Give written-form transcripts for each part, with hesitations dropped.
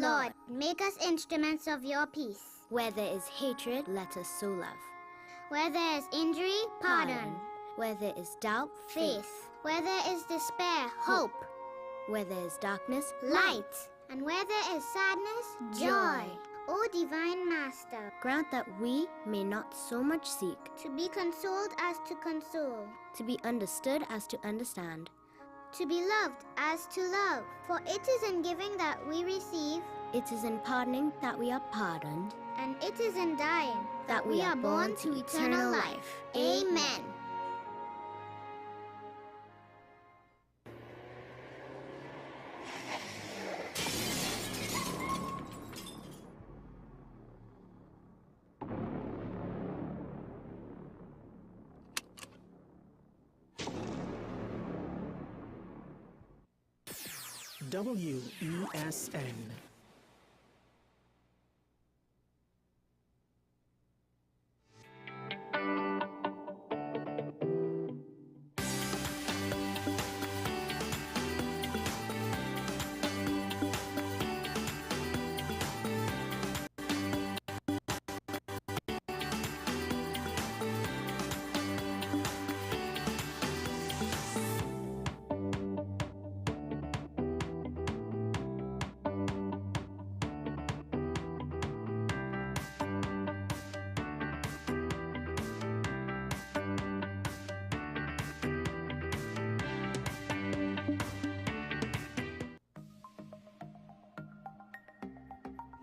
Lord, make us instruments of your peace. Where there is hatred, let us sow love. Where there is injury, pardon. Where there is doubt, Faith. Where there is despair, hope. Where there is darkness, light. And where there is sadness, joy. O Divine Master, grant that we may not so much seek to be consoled as to console, to be understood as to understand, to be loved as to love. For it is in giving that we receive, it is in pardoning that we are pardoned, and it is in dying that we are born to eternal life. Amen. WESN.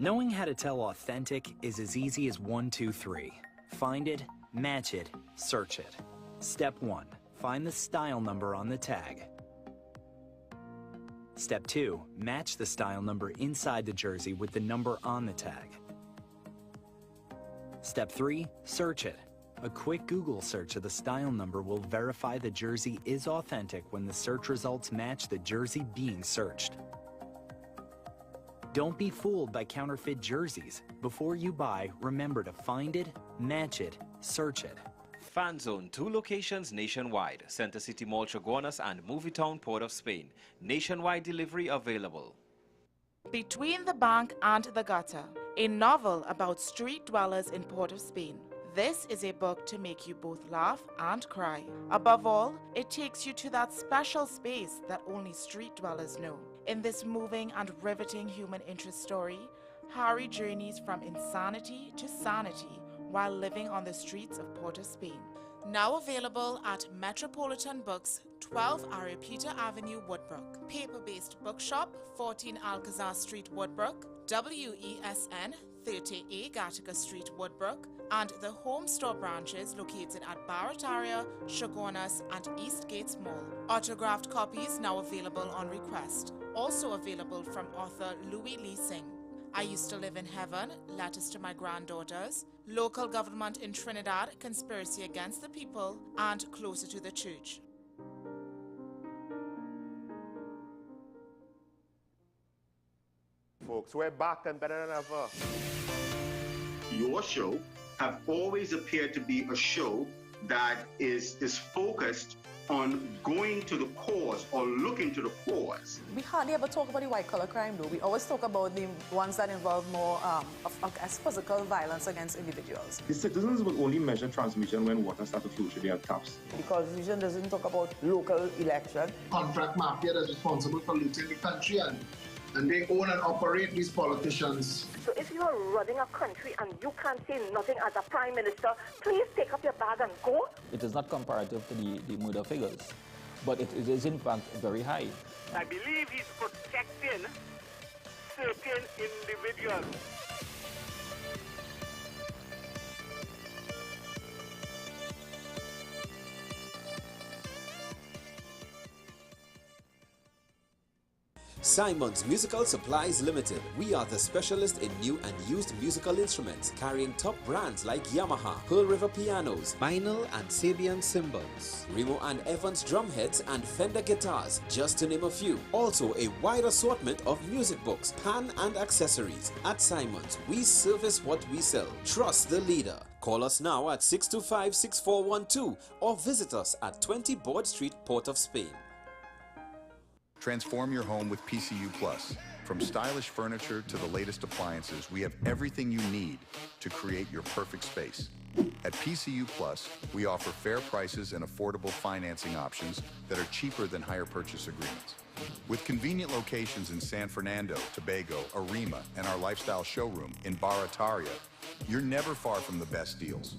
Knowing how to tell authentic is as easy as 1, 2, 3. Find it, match it, search it. Step 1. Find the style number on the tag. Step 2. Match the style number inside the jersey with the number on the tag. Step 3. Search it. A quick Google search of the style number will verify the jersey is authentic when the search results match the jersey being searched. Don't be fooled by counterfeit jerseys. Before you buy, remember to find it, match it, search it. Fan Zone, 2 locations nationwide. Center City Mall, Chaguanas and Movietown, Port of Spain. Nationwide delivery available. Between the Bank and the Gutter, a novel about street dwellers in Port of Spain. This is a book to make you both laugh and cry. Above all, it takes you to that special space that only street dwellers know. In this moving and riveting human interest story, Harry journeys from insanity to sanity while living on the streets of Port of Spain. Now available at Metropolitan Books, 12 Aripita Avenue, Woodbrook. Paper-based bookshop, 14 Alcazar Street, Woodbrook. WESN, 30A Gattaca Street, Woodbrook. And the home store branches located at Barataria, Chaguanas and East Gates Mall. Autographed copies now available on request. Also available from author Louis Lee Singh. I Used to Live in Heaven, Letters to My Granddaughters, Local Government in Trinidad, Conspiracy Against the People, and Closer to the Church. Folks, we're back and better than ever. Your show have always appeared to be a show that is focused on going to the cause or looking to the cause. We hardly ever talk about the white-collar crime, though. We always talk about the ones that involve more as physical violence against individuals. The citizens will only measure transmission when water starts to flow through their taps. The Constitution doesn't talk about local election. Contract mafia that's responsible for looting the country, and they own and operate these politicians. So if you are running a country and you can't say nothing as a prime minister, please take up your bag and go. It is not comparative to the murder figures, but it is in fact very high. I believe he's protecting certain individuals. Simon's Musical Supplies Limited. We are the specialist in new and used musical instruments, carrying top brands like Yamaha, Pearl River pianos, Vinyl and Sabian cymbals, Remo and Evans drumheads and Fender guitars, just to name a few. Also a wide assortment of music books, pan and accessories. At Simon's, we service what we sell. Trust the leader. Call us now at 625-6412 or visit us at 20 Board Street, Port of Spain. Transform your home with PCU Plus. From stylish furniture to the latest appliances, we have everything you need to create your perfect space. At PCU Plus, we offer fair prices and affordable financing options that are cheaper than hire purchase agreements. With convenient locations in San Fernando, Tobago, Arima, and our lifestyle showroom in Barataria, you're never far from the best deals.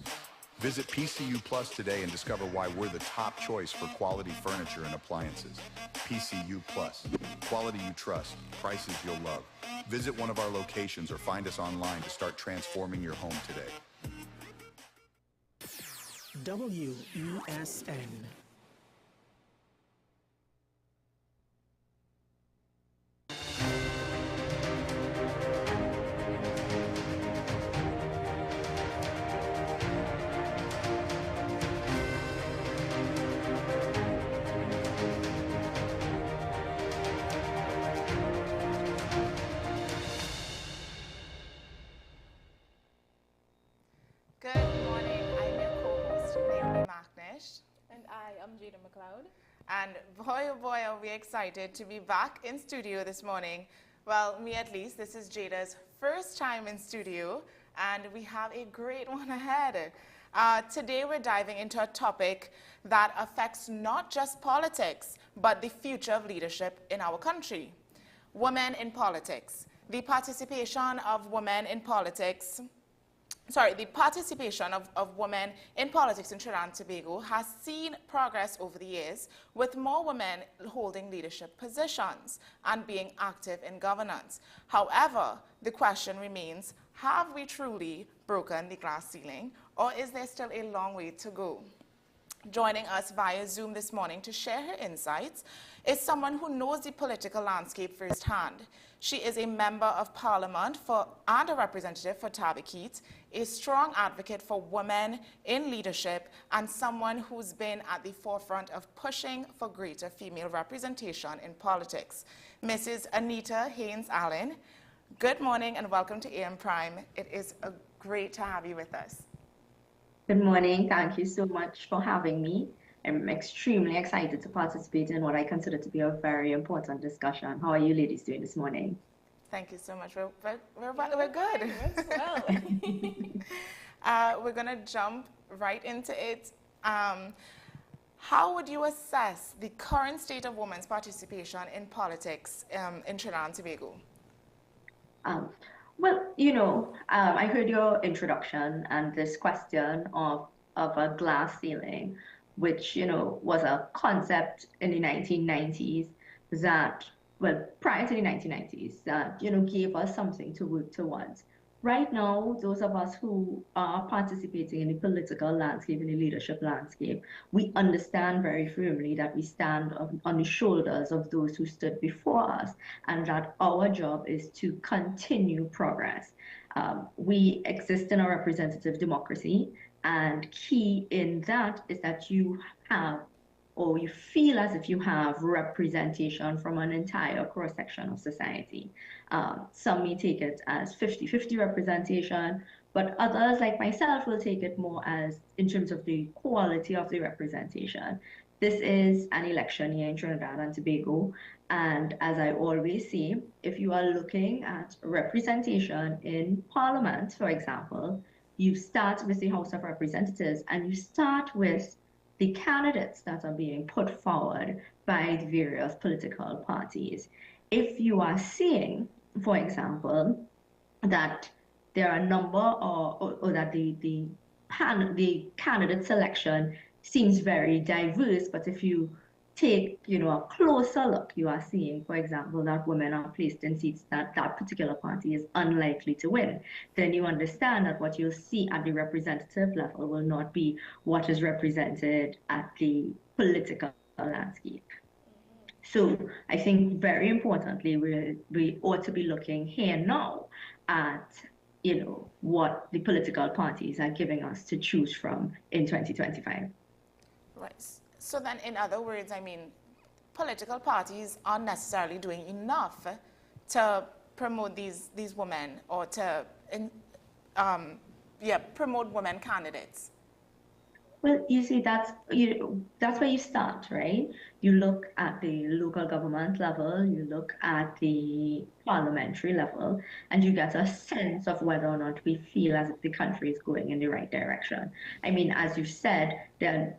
Visit PCU Plus today and discover why we're the top choice for quality furniture and appliances. PCU Plus, quality you trust, prices you'll love. Visit one of our locations or find us online to start transforming your home today. WESN. And I am Jada McLeod. And boy, oh boy, are we excited to be back in studio this morning. Well, me at least. This is Jada's first time in studio, and we have a great one ahead. Today, we're diving into a topic that affects not just politics, but the future of leadership in our country. Women in politics. The participation of women in politics the participation of women in politics in Trinidad and Tobago has seen progress over the years, with more women holding leadership positions and being active in governance. However, the question remains, have we truly broken the glass ceiling, or is there still a long way to go? Joining us via Zoom this morning to share her insights is someone who knows the political landscape firsthand. She is a member of Parliament and a representative for Tabaquite, a strong advocate for women in leadership, and someone who's been at the forefront of pushing for greater female representation in politics. Mrs. Anita Haynes-Allen, good morning and welcome to AM Prime. It is great to have you with us. Good morning. Thank you so much for having me. I'm extremely excited to participate in what I consider to be a very important discussion. How are you ladies doing this morning? Thank you so much. We're good. We're going to jump right into it. How would you assess the current state of women's participation in politics in Trinidad and Tobago? Well, I heard your introduction and this question of a glass ceiling, which, was a concept in the 1990s that, well, prior to the 1990s, that, gave us something to work towards. Right now, those of us who are participating in the political landscape, in the leadership landscape, we understand very firmly that we stand on the shoulders of those who stood before us, and that our job is to continue progress. We exist in a representative democracy, and key in that is that you have, or you feel as if you have, representation from an entire cross-section of society. Some may take it as 50-50 representation, but others, like myself, will take it more as in terms of the quality of the representation. This is an election year in Trinidad and Tobago, and as I always say, if you are looking at representation in Parliament, for example, you start with the House of Representatives, and you start with the candidates that are being put forward by the various political parties. If you are seeing, for example, that there are a number or that the candidate selection seems very diverse, but if you take a closer look, you are seeing, for example, that women are placed in seats that particular party is unlikely to win, then you understand that what you'll see at the representative level will not be what is represented at the political landscape. So I think very importantly, we ought to be looking here now at what the political parties are giving us to choose from in 2025. Right. So then, in other words, I mean, political parties aren't necessarily doing enough to promote these women, or to promote women candidates. Well, you see, that's where you start, right? You look at the local government level, you look at the parliamentary level, and you get a sense of whether or not we feel as if the country is going in the right direction. I mean, as you said, and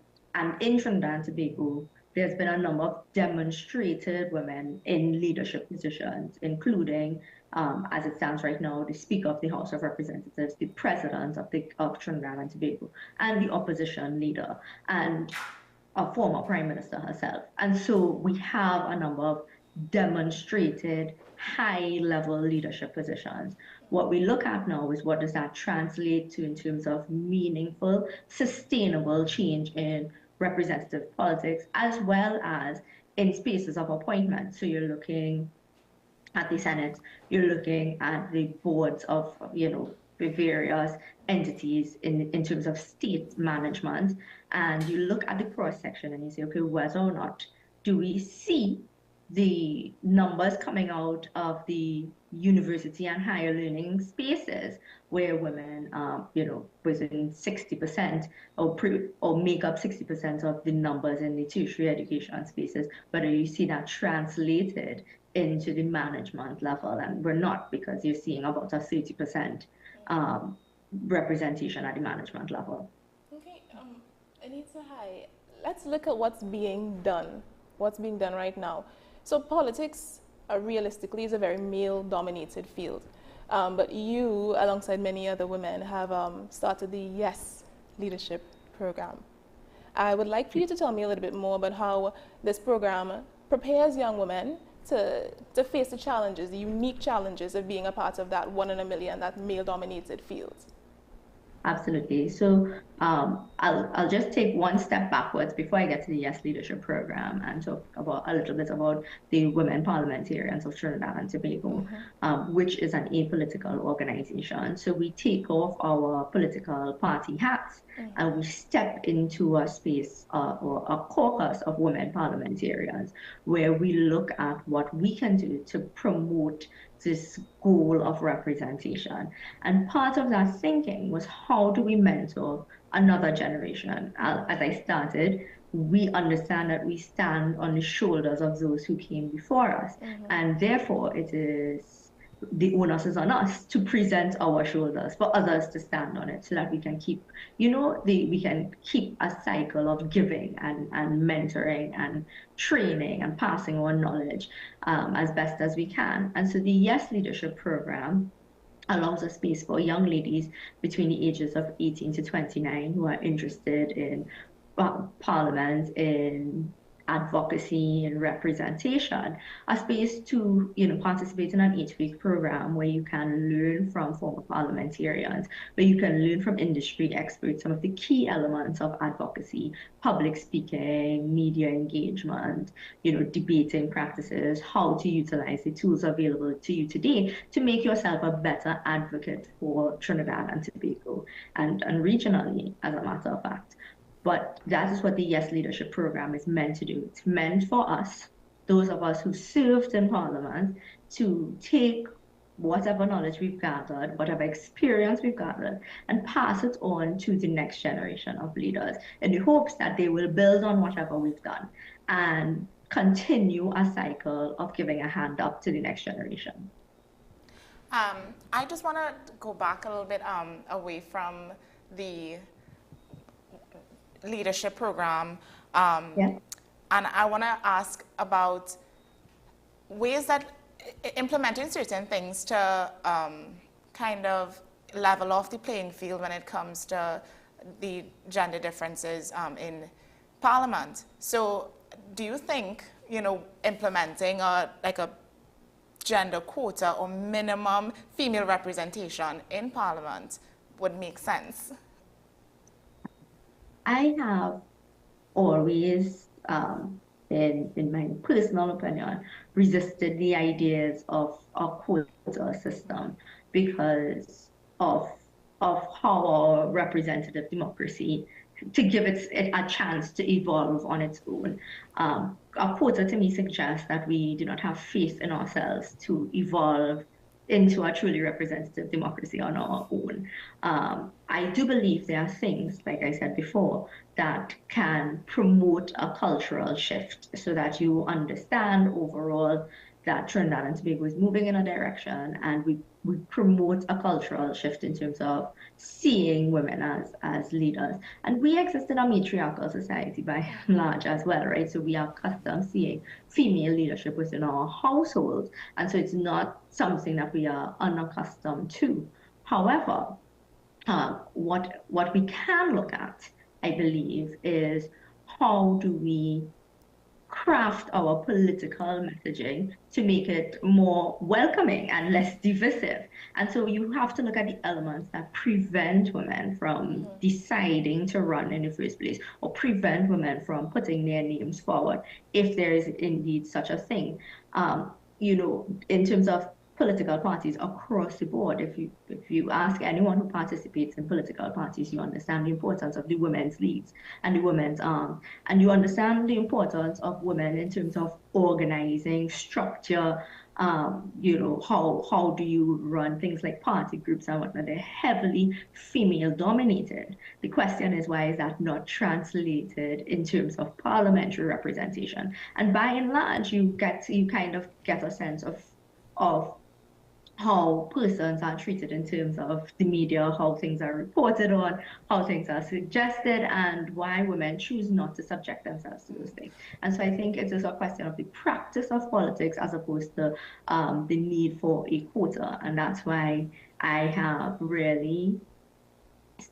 in Trinidad and Tobago, there's been a number of demonstrated women in leadership positions, including, as it stands right now, the Speaker of the House of Representatives, the President of Trinidad and Tobago, and the opposition leader, and a former Prime Minister herself. And so we have a number of demonstrated high-level leadership positions. What we look at now is what does that translate to in terms of meaningful, sustainable change in representative politics, as well as in spaces of appointment. So you're looking at the Senate, you're looking at the boards of, the various entities in terms of state management, and you look at the cross section and you say, okay, whether or not do we see the numbers coming out of the university and higher learning spaces where women, within 60% or make up 60% of the numbers in the tertiary education spaces, whether you see that translated into the management level. And we're not, because you're seeing about a 30% representation at the management level. Okay, Anita, hi. Let's look at what's being done right now. So politics, realistically, is a very male-dominated field. But you, alongside many other women, have started the Yes Leadership Program. I would like for you to tell me a little bit more about how this program prepares young women to face the challenges, the unique challenges of being a part of that 1 in a million, that male-dominated field. Absolutely. So I'll just take one step backwards before I get to the Yes Leadership Program and talk about a little bit about the Women Parliamentarians of Trinidad and Tobago, which is an apolitical organization. So we take off our political party hats and we step into a space or a caucus of women parliamentarians where we look at what we can do to promote this goal of representation. And part of that thinking was, how do we mentor another generation? As I started, we understand that we stand on the shoulders of those who came before us. And therefore, the onus is on us to present our shoulders for others to stand on it so that we can keep, we can keep a cycle of giving and mentoring and training and passing on knowledge as best as we can. And so the Yes Leadership Program allows a space for young ladies between the ages of 18 to 29 who are interested in parliament, in advocacy and representation, a space to participate in an 8-week program where you can learn from former parliamentarians, where you can learn from industry experts some of the key elements of advocacy, public speaking, media engagement, debating practices, how to utilize the tools available to you today to make yourself a better advocate for Trinidad and Tobago and regionally, as a matter of fact. But that is what the Yes Leadership Program is meant to do. It's meant for us, those of us who served in Parliament, to take whatever knowledge we've gathered, whatever experience we've gathered, and pass it on to the next generation of leaders in the hopes that they will build on whatever we've done and continue a cycle of giving a hand up to the next generation. I just want to go back a little bit away from the leadership program, and I want to ask about ways that implementing certain things to kind of level off the playing field when it comes to the gender differences in Parliament. So do you think, implementing a gender quota or minimum female representation in Parliament would make sense? I have always, in my personal opinion, resisted the ideas of a quota system because of how our representative democracy, to give it a chance to evolve on its own. A quota to me suggests that we do not have faith in ourselves to evolve into a truly representative democracy on our own. I do believe there are things, like I said before, that can promote a cultural shift so that you understand overall that Trinidad and Tobago is moving in a direction, and we promote a cultural shift in terms of seeing women as leaders. And we exist in a matriarchal society by and large as well, right? So we are accustomed seeing female leadership within our households. And so it's not something that we are unaccustomed to. However, what we can look at, I believe, is how do we craft our political messaging to make it more welcoming and less divisive. And so you have to look at the elements that prevent women from deciding to run in the first place, or prevent women from putting their names forward, if there is indeed such a thing. In terms of political parties across the board, if you ask anyone who participates in political parties, you understand the importance of the women's leads and the women's arms, and you understand the importance of women in terms of organizing, structure. How do you run things like party groups and whatnot? They're heavily female dominated. The question is, why is that not translated in terms of parliamentary representation? And by and large, you kind of get a sense of how persons are treated in terms of the media, how things are reported on, how things are suggested, and why women choose not to subject themselves to those things. And so I think it is a question of the practice of politics as opposed to the need for a quota. And that's why I have really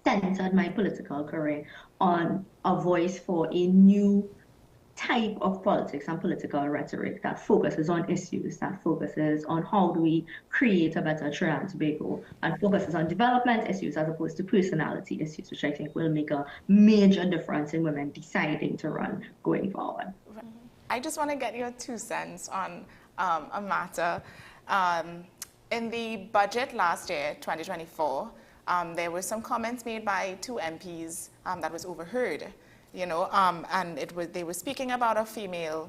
centered my political career on a voice for a new type of politics and political rhetoric that focuses on issues, that focuses on how do we create a better Trinidad and Tobago, and focuses on development issues as opposed to personality issues, which I think will make a major difference in women deciding to run going forward. I just want to get your 2 cents on a matter. In the budget last year, 2024, there were some comments made by 2 MPs that was overheard. And they were speaking about a female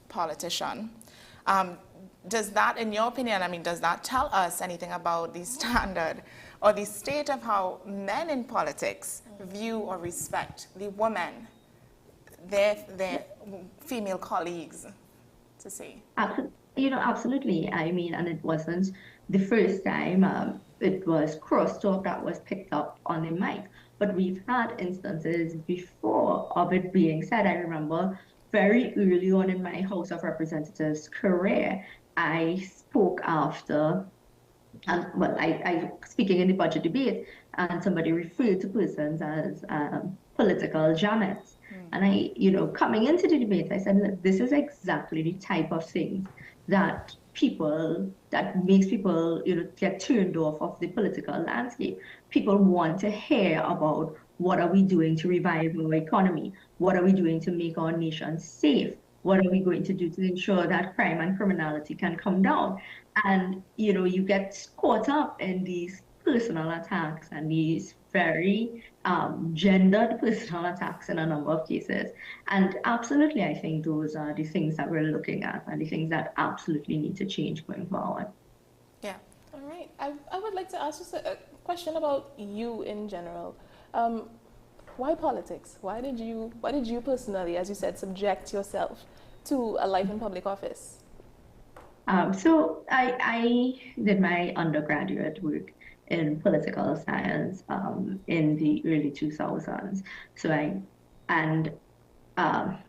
politician. Does that, in your opinion, does that tell us anything about the standard or the state of how men in politics view or respect the women, their female colleagues, to say? Absolutely. And it wasn't the first time it was crosstalk that was picked up on the mic. But we've had instances before of it being said. I remember very early on in my House of Representatives career, I spoke after, I speaking in the budget debate, and somebody referred to persons as political jammets. And coming into the debate, I said, look, this is exactly the type of thing that makes people, get turned off of the political landscape. People want to hear about what are we doing to revive our economy? What are we doing to make our nation safe? What are we going to do to ensure that crime and criminality can come down? And, you get caught up in these personal attacks and these very gendered personal attacks in a number of cases. And absolutely, I think those are the things that we're looking at and the things that absolutely need to change going forward. Yeah. All right. I would like to ask just a question about you in general. Why politics? Why did you personally, as you said, subject yourself to a life in public office? So I did my undergraduate work in political science in the early 2000s. So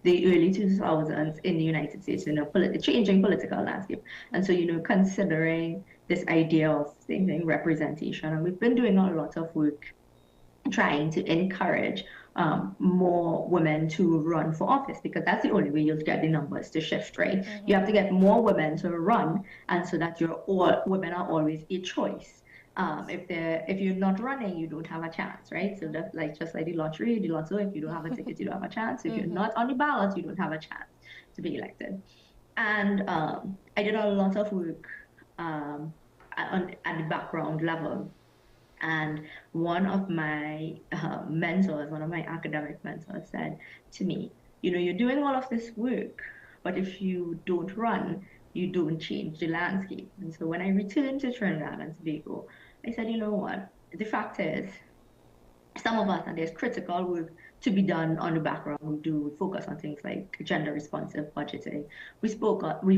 the early 2000s in the United States, changing political landscape. And so, considering this idea of saying representation, and we've been doing a lot of work trying to encourage more women to run for office, because that's the only way you'll get the numbers to shift, right? Mm-hmm. You have to get more women to run, and so that women are always a choice. If you're not running, you don't have a chance, right? So that's just like the lottery, the lotto. If you don't have a ticket, you don't have a chance. If you're not on the ballot, you don't have a chance to be elected. And I did a lot of work at the background level. And one of my mentors, one of my academic mentors, said to me, you're doing all of this work, but if you don't run, you don't change the landscape. And so when I returned to Trinidad and Tobago, I said, you know what? The fact is, some of us, and there's critical work to be done on the background. We focus on things like gender responsive budgeting. We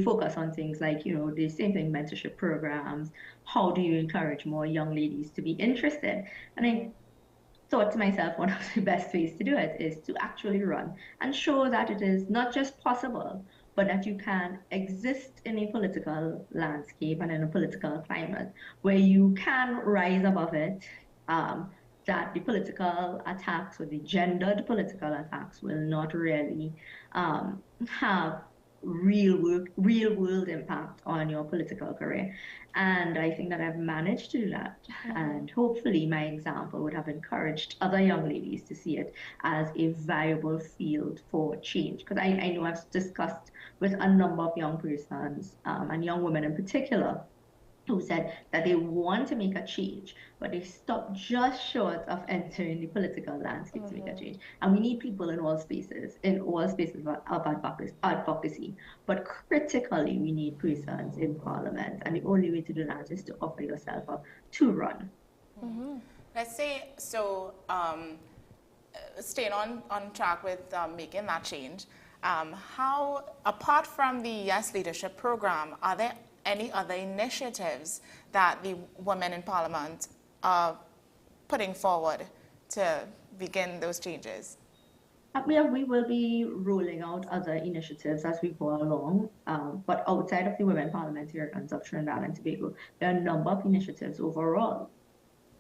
focus on things like, the same thing, mentorship programs. How do you encourage more young ladies to be interested? And I thought to myself, one of the best ways to do it is to actually run and show that it is not just possible, but that you can exist in a political landscape and in a political climate where you can rise above it, that the political attacks or the gendered political attacks will not really have real world impact on your political career. And I think that I've managed to do that. And hopefully my example would have encouraged other young ladies to see it as a viable field for change. Because I know I've discussed with a number of young persons, and young women in particular, who said that they want to make a change, but they stop just short of entering the political landscape to make a change. And we need people in all spaces of advocacy. But critically, we need persons in Parliament. And the only way to do that is to offer yourself up to run. Let's say, so staying on track with making that change, how, apart from the Yes Leadership Program, are there any other initiatives that the women in Parliament are putting forward to begin those changes? We will be rolling out other initiatives as we go along, but outside of the women parliamentarians of Trinidad and Tobago, there are a number of initiatives overall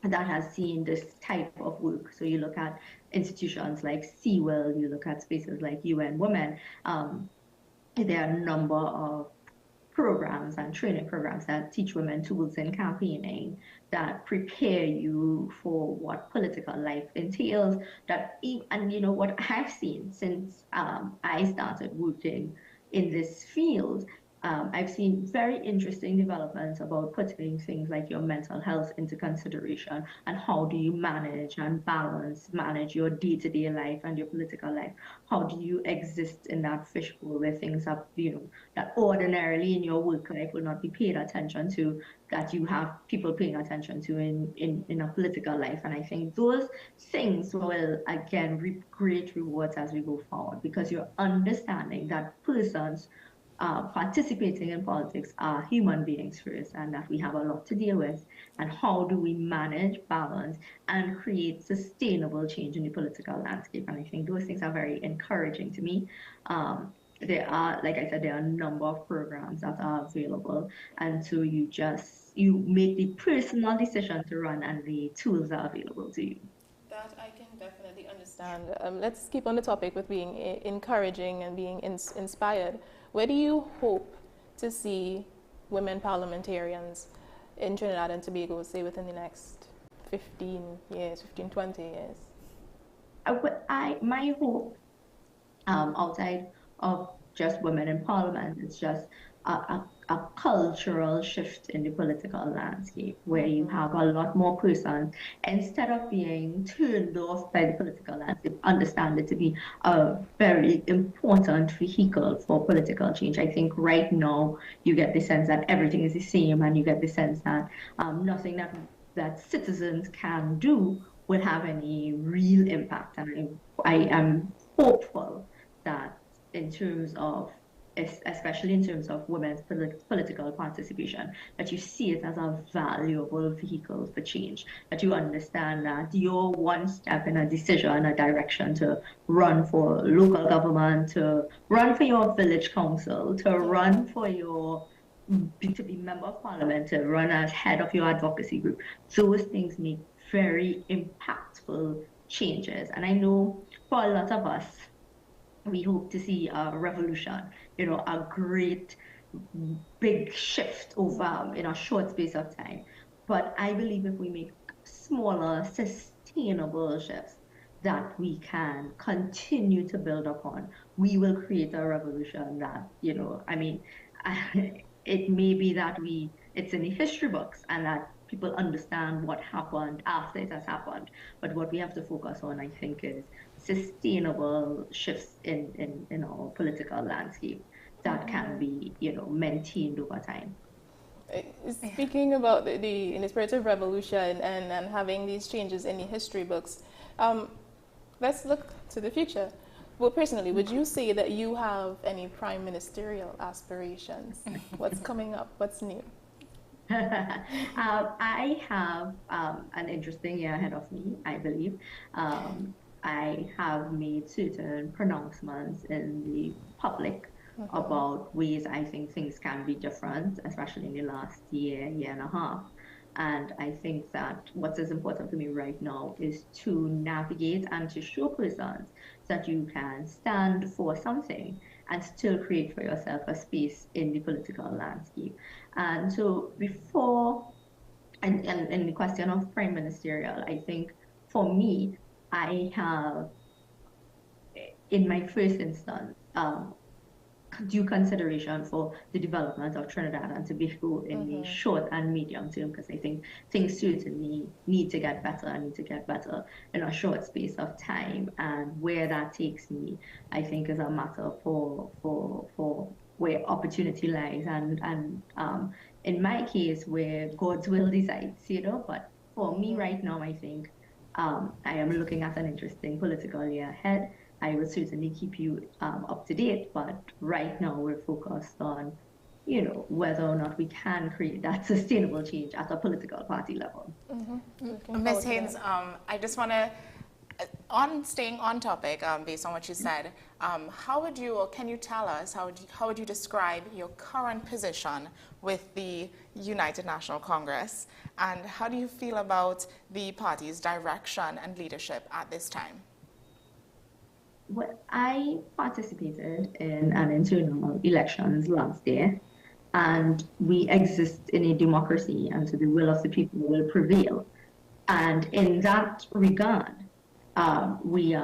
that has seen this type of work. So you look at institutions like CWIL, you look at spaces like UN Women, there are a number of programs and training programs that teach women tools in campaigning, that prepare you for what political life entails. And what I've seen since I started working in this field, I've seen very interesting developments about putting things like your mental health into consideration, and how do you manage and manage your day-to-day life and your political life. How do you exist in that fishbowl where things are, that ordinarily in your work life will not be paid attention to, that you have people paying attention to in a political life. And I think those things will, again, reap great rewards as we go forward, because you're understanding that persons participating in politics are human beings first, and that we have a lot to deal with. And how do we manage, balance, and create sustainable change in the political landscape? And I think those things are very encouraging to me. There are, like I said, there are a number of programs that are available. And so you make the personal decision to run, and the tools are available to you. That I can definitely understand. Let's keep on the topic with being encouraging and being inspired. Where do you hope to see women parliamentarians in Trinidad and Tobago, say, within the next 15 years, 20 years? My hope, outside of just women in Parliament, is just a cultural shift in the political landscape, where you have a lot more persons, instead of being turned off by the political landscape, understand it to be a very important vehicle for political change. I think right now you get the sense that everything is the same, and you get the sense that nothing that citizens can do will have any real impact. And I am hopeful that in terms of, especially in terms of women's political participation, that you see it as a valuable vehicle for change, that you understand that you're one step in a decision, a direction to run for local government, to run for your village council, to run for to be member of parliament, to run as head of your advocacy group. Those things make very impactful changes. And I know for a lot of us, we hope to see a revolution, a great big shift over in a short space of time. But I believe if we make smaller, sustainable shifts that we can continue to build upon, we will create a revolution that, it may be that it's in the history books, and that people understand what happened after it has happened. But what we have to focus on, I think, is sustainable shifts in our political landscape. that can be, maintained over time. Speaking about in the spirit of revolution and having these changes in the history books, let's look to the future. Well, personally, would you say that you have any prime ministerial aspirations? What's coming up? What's new? I have an interesting year ahead of me, I believe. I have made certain pronouncements in the public about ways I think things can be different, especially in the last year and a half. And I think that what is important for me right now is to navigate and to show persons that you can stand for something and still create for yourself a space in the political landscape. And so and the question of prime ministerial, I think for me, I have, in my first instance, due consideration for the development of Trinidad and Tobago in the short and medium term, because I think things certainly need to get better and need to get better in a short space of time. And where that takes me, I think, is a matter for where opportunity lies, and in my case, where God's will decides, But for me right now, I think I am looking at an interesting political year ahead. I will certainly keep you up to date, but right now we're focused on, whether or not we can create that sustainable change at a political party level. Ms. Haynes, I just want to, staying on topic, based on what you said, can you tell us, how would you describe your current position with the United National Congress, and how do you feel about the party's direction and leadership at this time? Well, I participated in an internal elections last year, and we exist in a democracy, and so the will of the people will prevail. And in that regard, you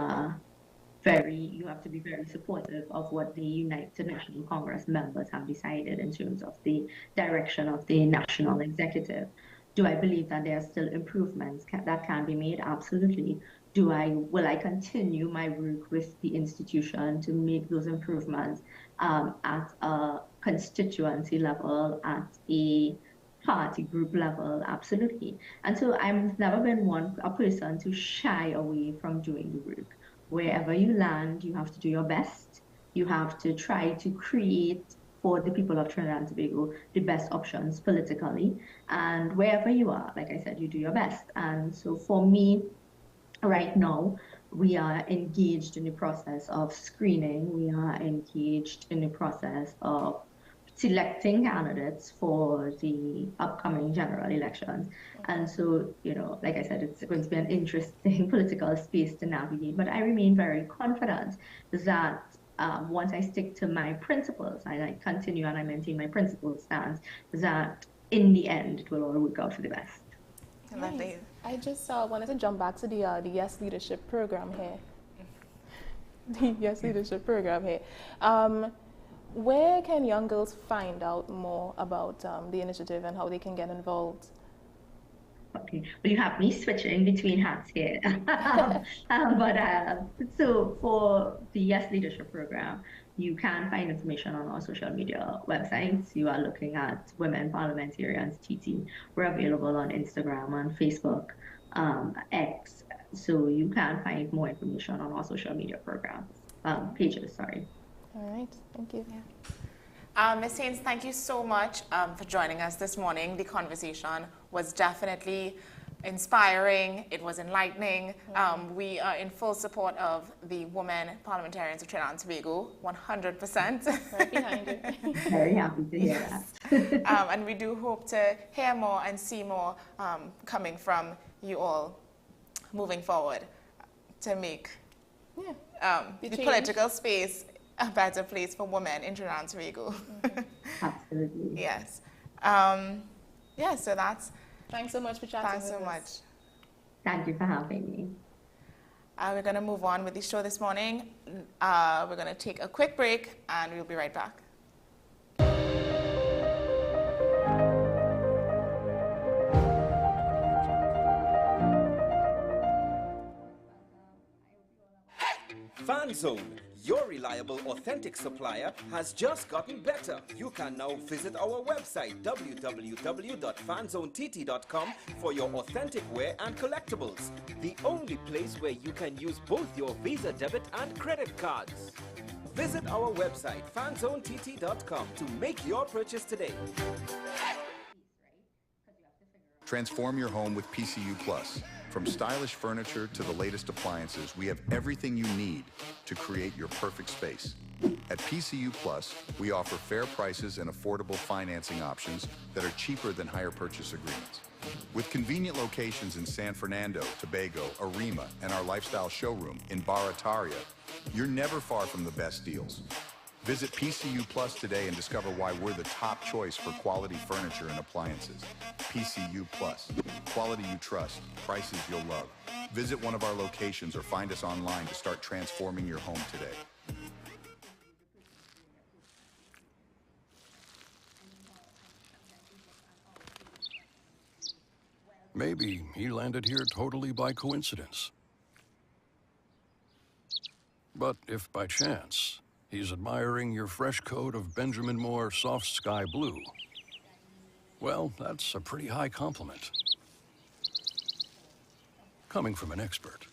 have to be very supportive of what the United National Congress members have decided in terms of the direction of the national executive. Do I believe that there are still improvements that can be made? Absolutely. Will I continue my work with the institution to make those improvements at a constituency level, at a party group level? Absolutely. And so I've never been a person to shy away from doing the work. Wherever you land, you have to do your best. You have to try to create for the people of Trinidad and Tobago the best options politically. And wherever you are, like I said, you do your best. And so for me, right now, we are engaged in the process of screening. We are engaged in the process of selecting candidates for the upcoming general elections. And so, like I said, it's going to be an interesting political space to navigate, but I remain very confident that once I stick to my principles and I continue and I maintain my principles stance, that in the end, it will all work out for the best. Nice. I just wanted to jump back to the Yes Leadership program here. The Yes Leadership program here. Where can young girls find out more about the initiative and how they can get involved? Okay, well, you have me switching between hats here. So for the Yes Leadership program, you can find information on our social media websites. You are looking at Women Parliamentarians TT. We're available on Instagram, on Facebook, X. So you can find more information on our social media pages. Sorry. All right, thank you. Ms. Haynes, thank you so much for joining us this morning. The conversation was definitely inspiring. It was enlightening. We are in full support of the women parliamentarians of Trinidad and Tobago, 100%. Right behind you. Very happy to hear that. And we do hope to hear more and see more coming from you all moving forward to make the political space a better place for women in Trinidad and Tobago. Absolutely. Yes. So that's... Thanks so much for chatting Thanks so much. Thank you for having me. We're going to move on with the show this morning. We're going to take a quick break, and we'll be right back. Fan Zone, Your reliable, authentic supplier has just gotten better. You can now visit our website www.fanzonett.com for your authentic wear and collectibles. The only place where you can use both your Visa debit and credit cards. Visit our website fanzonett.com to make your purchase today. Transform your home with PCU Plus. From stylish furniture to the latest appliances, we have everything you need to create your perfect space. At PCU Plus, we offer fair prices and affordable financing options that are cheaper than hire purchase agreements. With convenient locations in San Fernando, Tobago, Arima, and our lifestyle showroom in Barataria, you're never far from the best deals. Visit PCU Plus today and discover why we're the top choice for quality furniture and appliances. PCU Plus. Quality you trust, prices you'll love. Visit one of our locations or find us online to start transforming your home today. Maybe he landed here totally by coincidence. But if by chance he's admiring your fresh coat of Benjamin Moore soft sky blue, well, that's a pretty high compliment. Coming from an expert.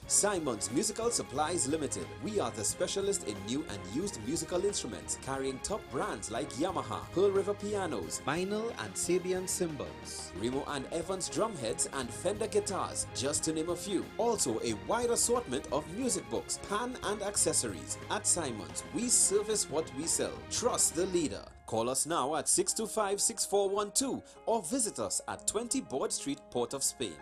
Simon's Musical Supplies Limited. We are the specialist in new and used musical instruments, carrying top brands like Yamaha, Pearl River pianos, vinyl and Sabian cymbals, Remo and Evans drumheads and Fender guitars, just to name a few. Also a wide assortment of music books, pan and accessories. At Simon's, we service what we sell. Trust the leader. Call us now at 625-6412 or visit us at 20 Board Street, Port of Spain.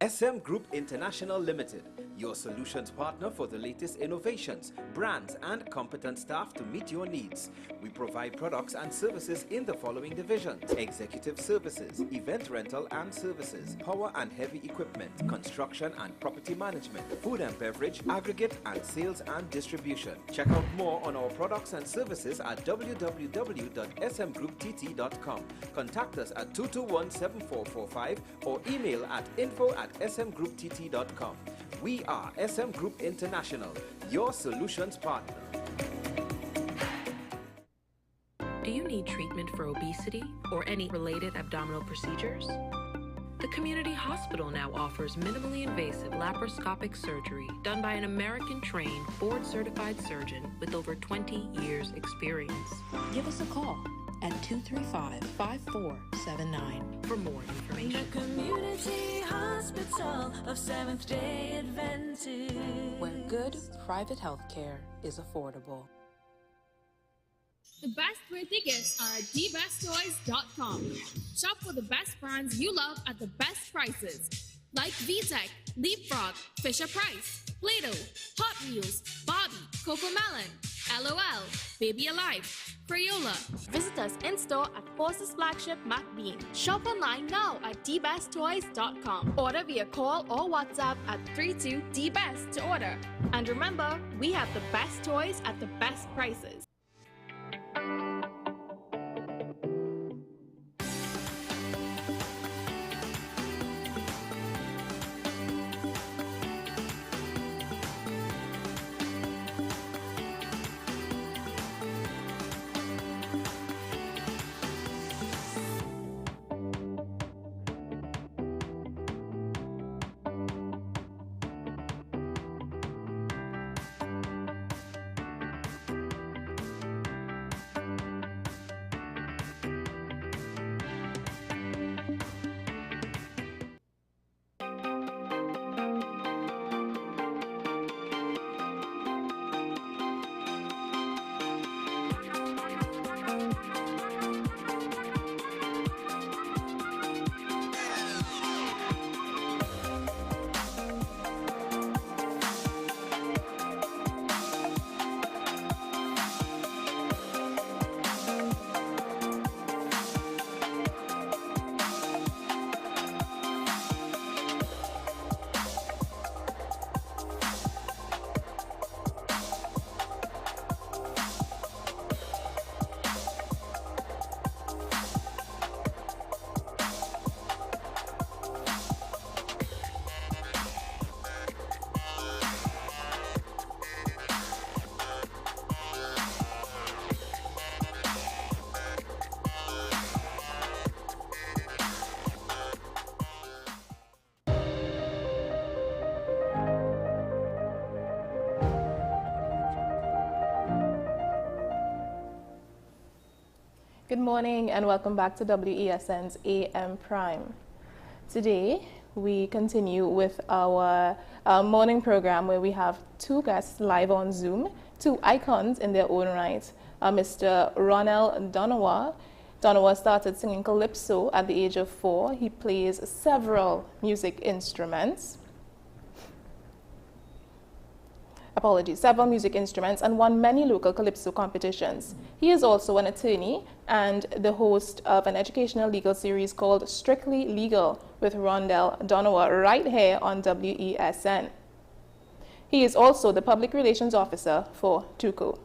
SM Group International Limited, your solutions partner for the latest innovations, brands and competent staff to meet your needs. We provide products and services in the following divisions: executive services, event rental and services, power and heavy equipment, construction and property management, food and beverage, aggregate and sales and distribution. Check out more on our products and services at www.smgrouptt.com. Contact us at 221-7445 or email at info@smgrouptt.com. We are SM Group International, your solutions partner. Do you need treatment for obesity or any related abdominal procedures? The community hospital now offers minimally invasive laparoscopic surgery done by an American-trained, board-certified surgeon with over 20 years' experience. Give us a call at 235-5479 for more information. The Community Hospital of Seventh-day Adventist, where good private health care is affordable. The best birthday gifts are at dbesttoys.com. Shop for the best brands you love at the best prices, like VTech, Leapfrog, Fisher-Price, Play-Doh, Hot Wheels, Bobby, Cocomelon, LOL, Baby Alive, Crayola. Visit us in-store at Forces Flagship MacBean. Shop online now at dbesttoys.com. Order via call or WhatsApp at 32DBEST to order. And remember, we have the best toys at the best prices. morning and welcome back to WESN's AM Prime. Today we continue with our morning program where we have two guests live on Zoom, two icons in their own right. Mr. Ronald Donowa. Donowa started singing calypso at the age of 4. He plays several music instruments. Several music instruments and won many local calypso competitions. He is also an attorney and the host of an educational legal series called Strictly Legal with Rondell Donowa right here on WESN. He is also the public relations officer for TUCO.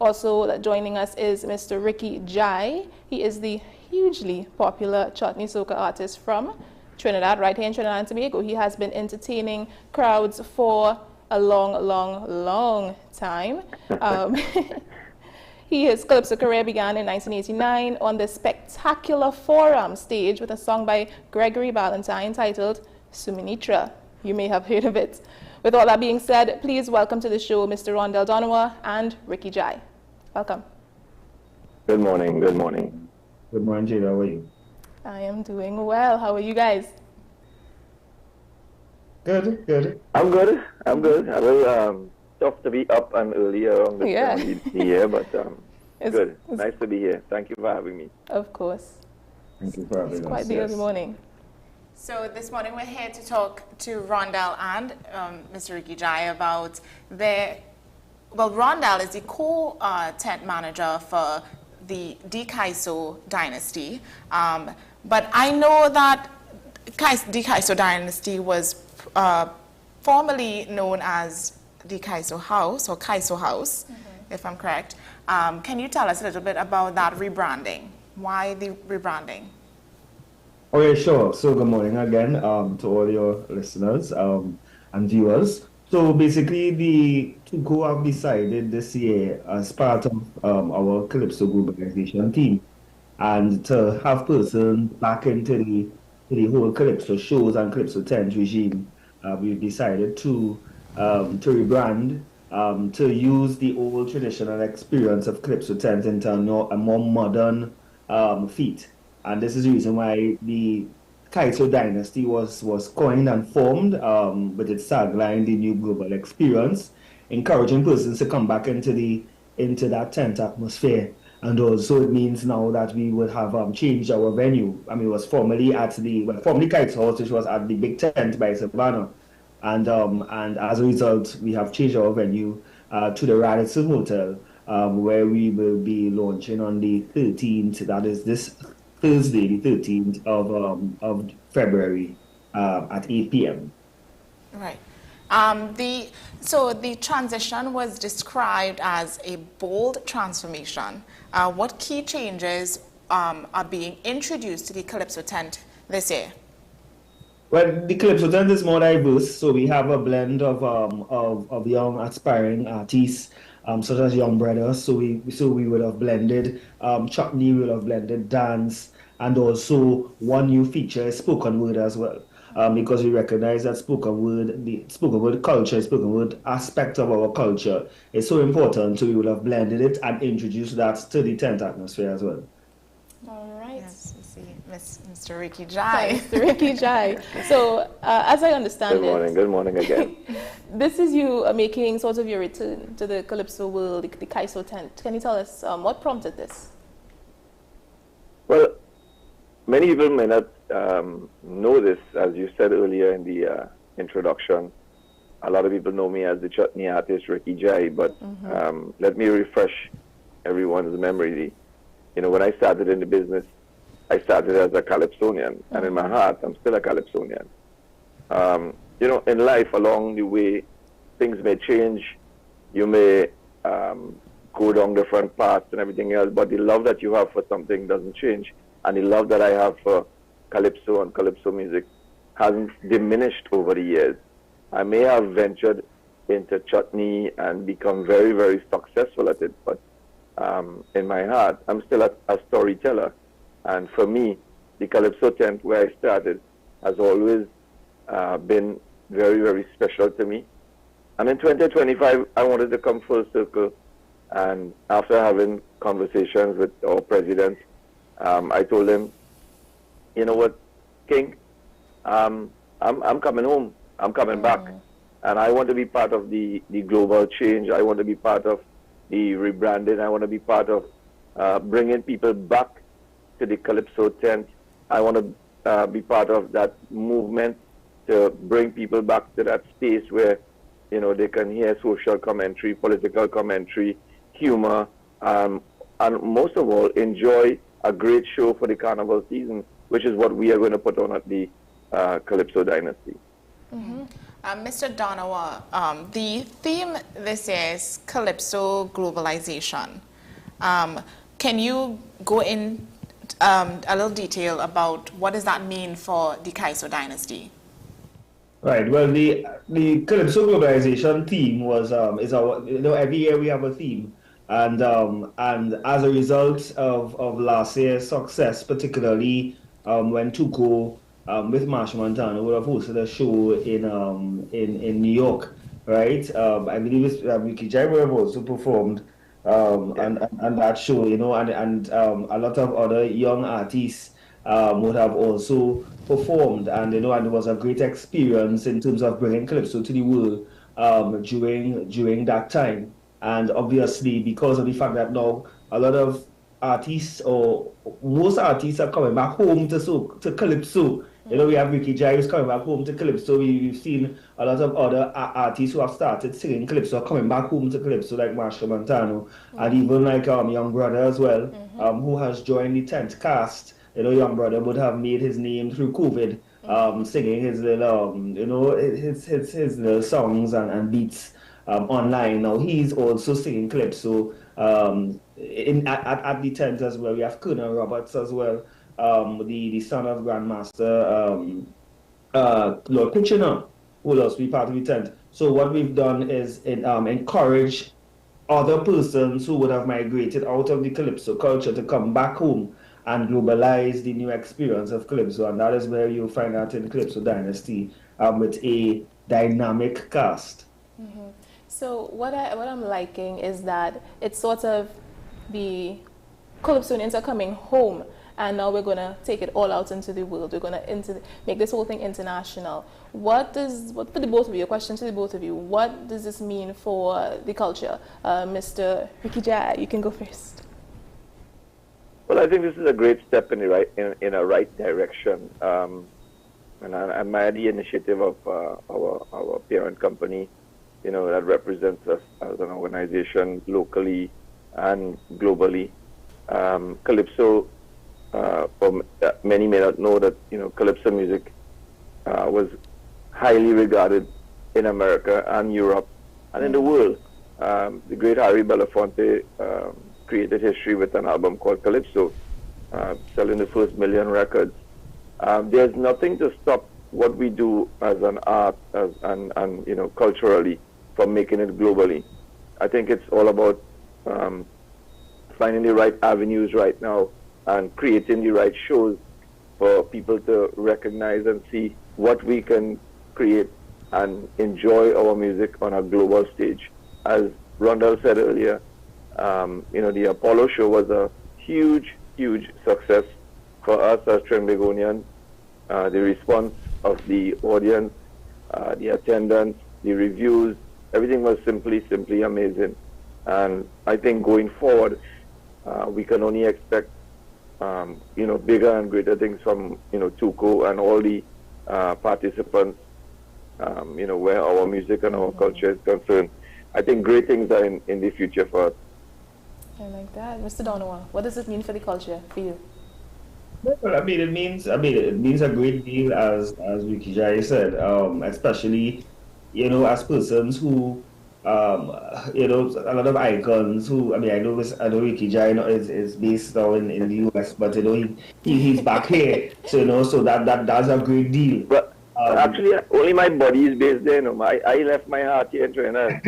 Also joining us is Mr. Ricky Jai. He is the hugely popular chutney soca artist from Trinidad, right here in Trinidad and Tobago. He has been entertaining crowds for a long time. His calypso career began in 1989 on the Spectacular Forum stage with a song by Gregory Ballantyne titled Suminitra. You may have heard of it. With all that being said, please welcome to the show Mr. Rondell Donowa and Ricky Jai. Welcome. Good morning, good morning. Good morning, Jada. How are you? I am doing well. How are you guys? Good, good. I'm good. A little tough to be up and early around this time of the year, but good. Nice to be here. Thank you for having me. Of course. Thank you for having us. It's quite the early morning. So this morning we're here to talk to Rondell and Mr. Ricky Jai about Rondell is the co-tent manager for the Digicel dynasty, but I know that Digicel dynasty was formerly known as Digicel House or Kaiso House, if I'm correct. Can you tell us a little bit about that rebranding? Why the rebranding? Okay, sure. So good morning again to all your listeners and viewers. So basically, the TUCO have decided this year as part of our Calypso globalization team and to have persons back into the whole Calypso shows and Calypso tent regime. We've decided to rebrand, to use the old traditional experience of Calypso tent into a more modern feat. And this is the reason why the Kaiso dynasty was coined and formed with its tagline, the new global experience, encouraging persons to come back into that tent atmosphere. And also it means now that we would have changed our venue. I mean, it was formerly formerly Kite's House, which was at the Big Tent by Savannah. And as a result, we have changed our venue to the Radisson Hotel, where we will be launching on the 13th, that is this Thursday, the 13th of February at 8 p.m. Right. So the transition was described as a bold transformation. What key changes are being introduced to the Calypso tent this year? Well, the Calypso tent is more diverse, so we have a blend of young aspiring artists, such as Young Brothers. So we would have blended chutney, we would have blended dance, and also one new feature is spoken word as well. Because we recognize that the spoken word culture, spoken word aspect of our culture is so important, so we would have blended it and introduced that to the tent atmosphere as well. All right. Yes, we see Mr. Ricky Jai. Mr. Ricky Jai. So, as I understand Good morning again. This is you making sort of your return to the Calypso world, the Kaiso tent. Can you tell us what prompted this? Well, many people may not know this, as you said earlier in the introduction. A lot of people know me as the chutney artist Ricky Jai, but let me refresh everyone's memory. You know, when I started in the business, I started as a Calypsonian, and in my heart, I'm still a Calypsonian. You know, in life, along the way, things may change. You may go down different paths and everything else, but the love that you have for something doesn't change. And the love that I have for Calypso and Calypso music hasn't diminished over the years. I may have ventured into chutney and become very, very successful at it, but in my heart, I'm still a storyteller. And for me, the Calypso tent where I started has always been very, very special to me. And in 2025, I wanted to come full circle. And after having conversations with our president, I told him, you know what, King, I'm coming home. I'm coming back. And I want to be part of the global change. I want to be part of the rebranding. I want to be part of bringing people back to the Calypso tent. I want to be part of that movement to bring people back to that space where, you know, they can hear social commentary, political commentary, humor, and most of all, enjoy a great show for the carnival season, which is what we are going to put on at the Calypso Dynasty. Mr. Donowa, the theme this year is Calypso Globalization. Can you go in a little detail about what does that mean for the Calypso Dynasty? Right. Well, the Calypso Globalization theme was is our, you know, every year we have a theme, and as a result of last year's success, particularly when Tuco with Marsh Montano would have hosted a show in New York, right? I believe Ricky Jai would have also performed and that show, you know, and a lot of other young artists would have also performed, and you know, and it was a great experience in terms of bringing Calypso to the world during that time. And obviously, because of the fact that now a lot of artists, or most artists, are coming back home to Calypso. You know, we have Ricky Jai who's coming back home to Calypso. We've seen a lot of other artists who have started singing Calypso coming back home to Calypso, like Marshall Montano, and even like Young Brother as well, who has joined the 10th cast. You know, Young Brother would have made his name through COVID, singing his little, you know, his little songs and beats online. Now he's also singing Calypso at the 10th as well. We have Colonel Roberts as well, the son of Grandmaster Lord Kitchener, who will also be part of the 10th. So what we've done is encourage other persons who would have migrated out of the Calypso culture to come back home and globalize the new experience of Calypso, and that is where you'll find out in Calypso Dynasty with a dynamic cast. So what I'm liking is that it's sort of the Calypsonians are coming home, and now we're going to take it all out into the world. We're going to make this whole thing international. What for the both of you, a question to the both of you, what does this mean for the culture? Mr. Ricky Jai, you can go first. Well, I think this is a great step in a right direction, and I admire the initiative of our parent company, you know, that represents us as an organization locally and globally. Calypso, many may not know that, you know, Calypso music was highly regarded in America and Europe and in the world. The great Harry Belafonte created history with an album called Calypso, selling the first 1 million records. There's nothing to stop what we do as an art and you know, culturally, from making it globally. I think it's all about finding the right avenues right now and creating the right shows for people to recognize and see what we can create and enjoy our music on a global stage. As Rondell said earlier, you know, the Apollo show was a huge success for us as Trinbagonians. The response of the audience, the attendance, the reviews, everything was simply amazing. And I think going forward, we can only expect, you know, bigger and greater things from, you know, Tuco and all the participants, you know, where our music and our culture is concerned. I think great things are in the future for us. I like that. Mr. Donowa, what does it mean for the culture for you? Well, it means a great deal, as Ricky Jai said, especially, you know, as persons who, you know, a lot of icons who, I know Ricky Jai is based now in the US, but you know, he's back here, so you know, so that's a great deal. But actually, only my body is based there. No, I left my heart here in Trinidad.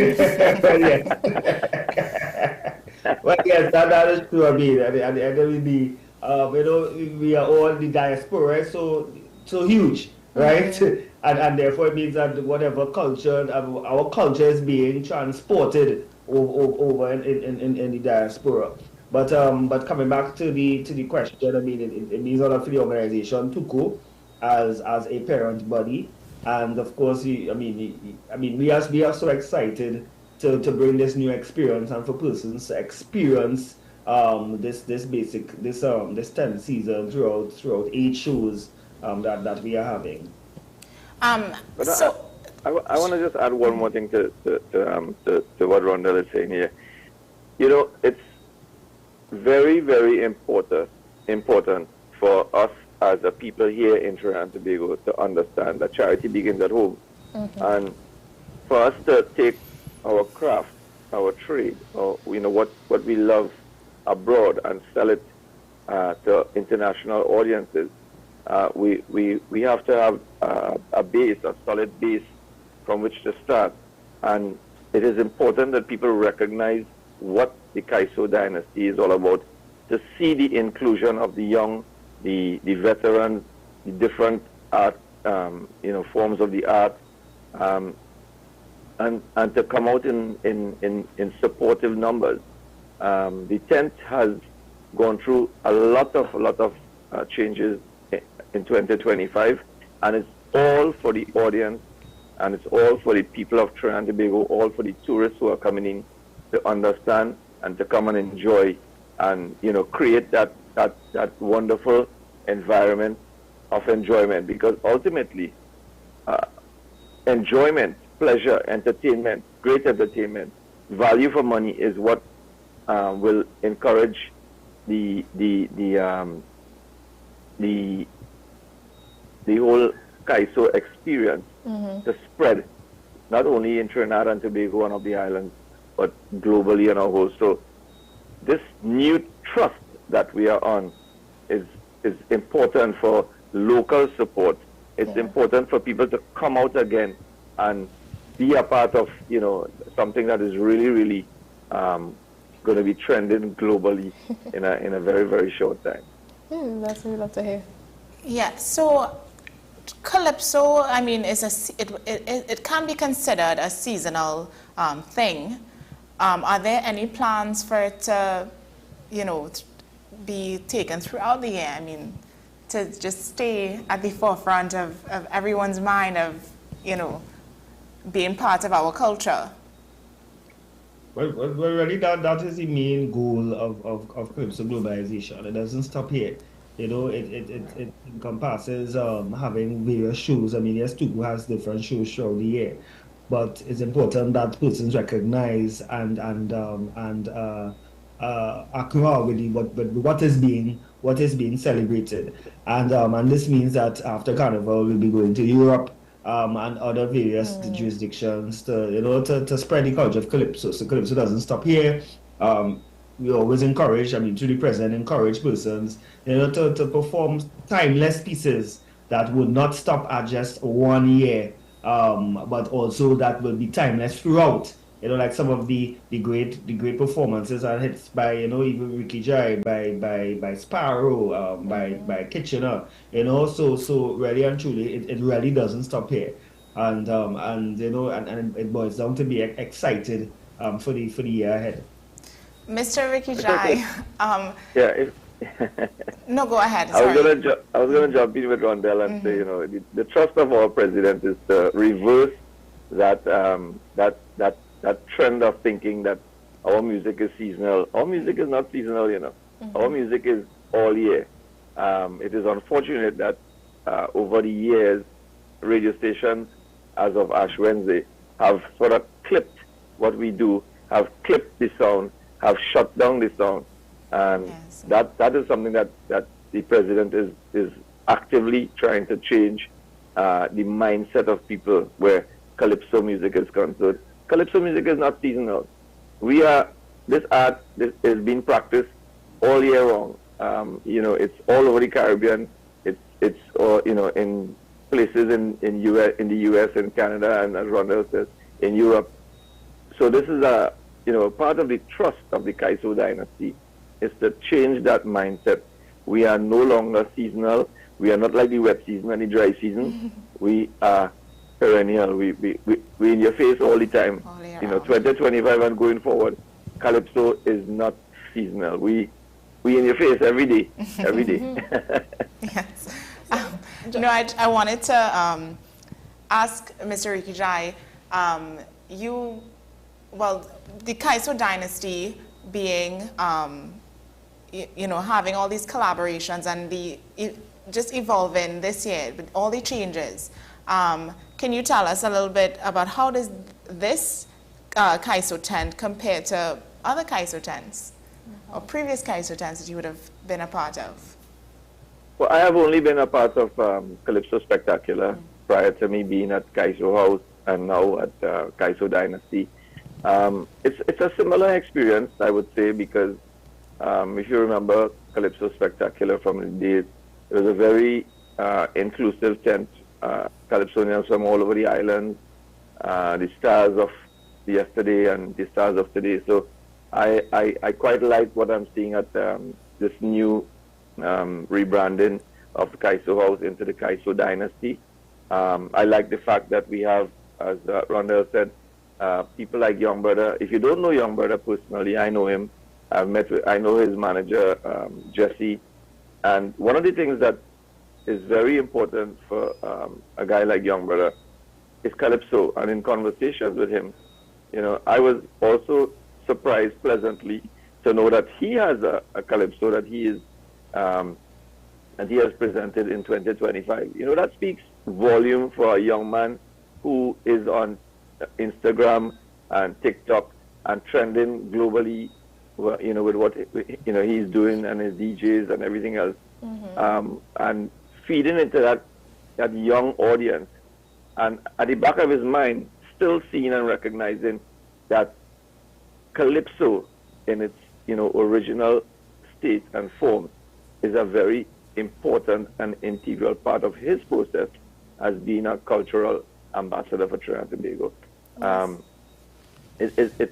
Well, yes, that is true. I mean, at the end of the day, you know, we are all the diaspora, so huge, right? And therefore it means that whatever culture, our culture is being transported over in the diaspora. But coming back to the question, I mean, it means a lot for the organization TUCO as a parent body, and of course, I mean, we are so excited to bring this new experience and for persons to experience this 10th season throughout 8 shows that we are having. But I want to just add one more thing to what Rondell is saying here. You know, it's very, very important for us as a people here in Trinidad and Tobago to understand that charity begins at home. And for us to take our craft, our trade, or what we love abroad and sell it to international audiences, we have to have a solid base from which to start. And it is important that people recognize what the Kaiso dynasty is all about, to see the inclusion of the young, the veterans, the different art, forms of the art, and to come out in supportive numbers. The tent has gone through a lot of changes in 2025, and it's all for the audience, and it's all for the people of Trinidad and Tobago, all for the tourists who are coming in to understand and to come and enjoy and create that wonderful environment of enjoyment. Because ultimately, enjoyment, pleasure, entertainment, great entertainment, value for money is what will encourage the whole Kaiso experience to spread, not only in Trinidad and Tobago, one of the islands, but globally and a whole. So this new trust that we are on is important for local support. It's important for people to come out again and be a part of something that is really, really going to be trending globally in a very, very short time. That's what we love to hear. Yeah. So Calypso, I mean, it can be considered a seasonal thing. Are there any plans for it to, be taken throughout the year? I mean, to just stay at the forefront of everyone's mind of, being part of our culture? Well, really, that is the main goal of Calypso globalization. It doesn't stop here. It encompasses having various shows. I mean, yes, TUCO has different shows throughout the year, but it's important that persons recognize and accrue with what is being celebrated, and this means that after Carnival we'll be going to Europe and other various jurisdictions to spread the culture of Calypso. So Calypso doesn't stop here. We always encourage, through the president, encourage persons, to perform timeless pieces that would not stop at just 1 year, but also that will be timeless throughout. Like some of the great performances are hits by even Ricky Jai, by Sparrow, by Kitchener. So really and truly, it really doesn't stop here, and it boils down to be excited for the year ahead. Mr. Ricky Jai. No, go ahead. I was gonna jump in with Rondell and say, the trust of our president is to reverse that trend of thinking that our music is seasonal. Our music is not seasonal, Our music is all year. It is unfortunate that over the years, radio stations, as of Ash Wednesday, have sort of clipped what we do, have clipped the sound, have shut down the sound. And that is something that the president is actively trying to change the mindset of people where Calypso music is concerned. Calypso music is not seasonal. This art is being practiced all year long. It's all over the Caribbean. It's in places in the US and Canada, and as Rondell says, in Europe. So this is part of the trust of the Kaiso dynasty is to change that mindset. We are no longer seasonal. We are not like the wet season and the dry season. We are perennial. We in your face all the time. 2025 and going forward, Calypso is not seasonal. We in your face every day, every day. Yes. No, I wanted to ask Mr. Ricky Jai, the Kaiso dynasty being, having all these collaborations and just evolving this year with all the changes. Can you tell us a little bit about how does this Kaiso tent compare to other Kaiso tents or previous Kaiso tents that you would have been a part of? Well, I have only been a part of Calypso Spectacular prior to me being at Kaiso House and now at Kaiso Dynasty. It's a similar experience, I would say, because if you remember Calypso Spectacular from the days, it was a very inclusive tent. Calypsonians from all over the island, the stars of yesterday and the stars of today. So I quite like what I'm seeing at this new rebranding of the Kaiso House into the Kaiso Dynasty. I like the fact that we have, as Rondell said, people like Young Brother. If you don't know Young Brother personally, I know him. I know his manager, Jesse. And one of the things that is very important for a guy like Young Brother is Calypso. And in conversations with him, I was also surprised pleasantly to know that he has a Calypso that he is and he has presented in 2025. That speaks volume for a young man who is on Instagram and TikTok and trending globally, with what he's doing and his DJs and everything else, and feeding into that young audience, and at the back of his mind, still seeing and recognizing that Calypso in its original state and form is a very important and integral part of his process as being a cultural ambassador for Trinidad and Tobago.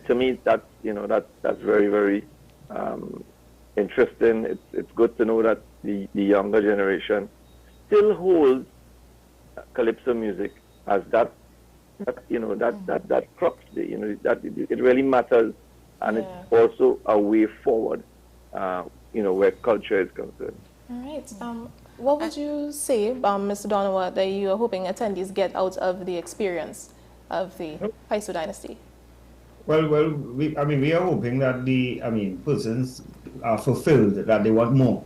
To me, that's very, very interesting. It's good to know that the younger generation still holds Calypso music as that crux. That it really matters, and it's also a way forward. Where culture is concerned. All right. What would you say, Mr. Donowa, that you are hoping attendees get out of the experience of the Kaiso Dynasty? Well, we are hoping that persons are fulfilled, that they want more,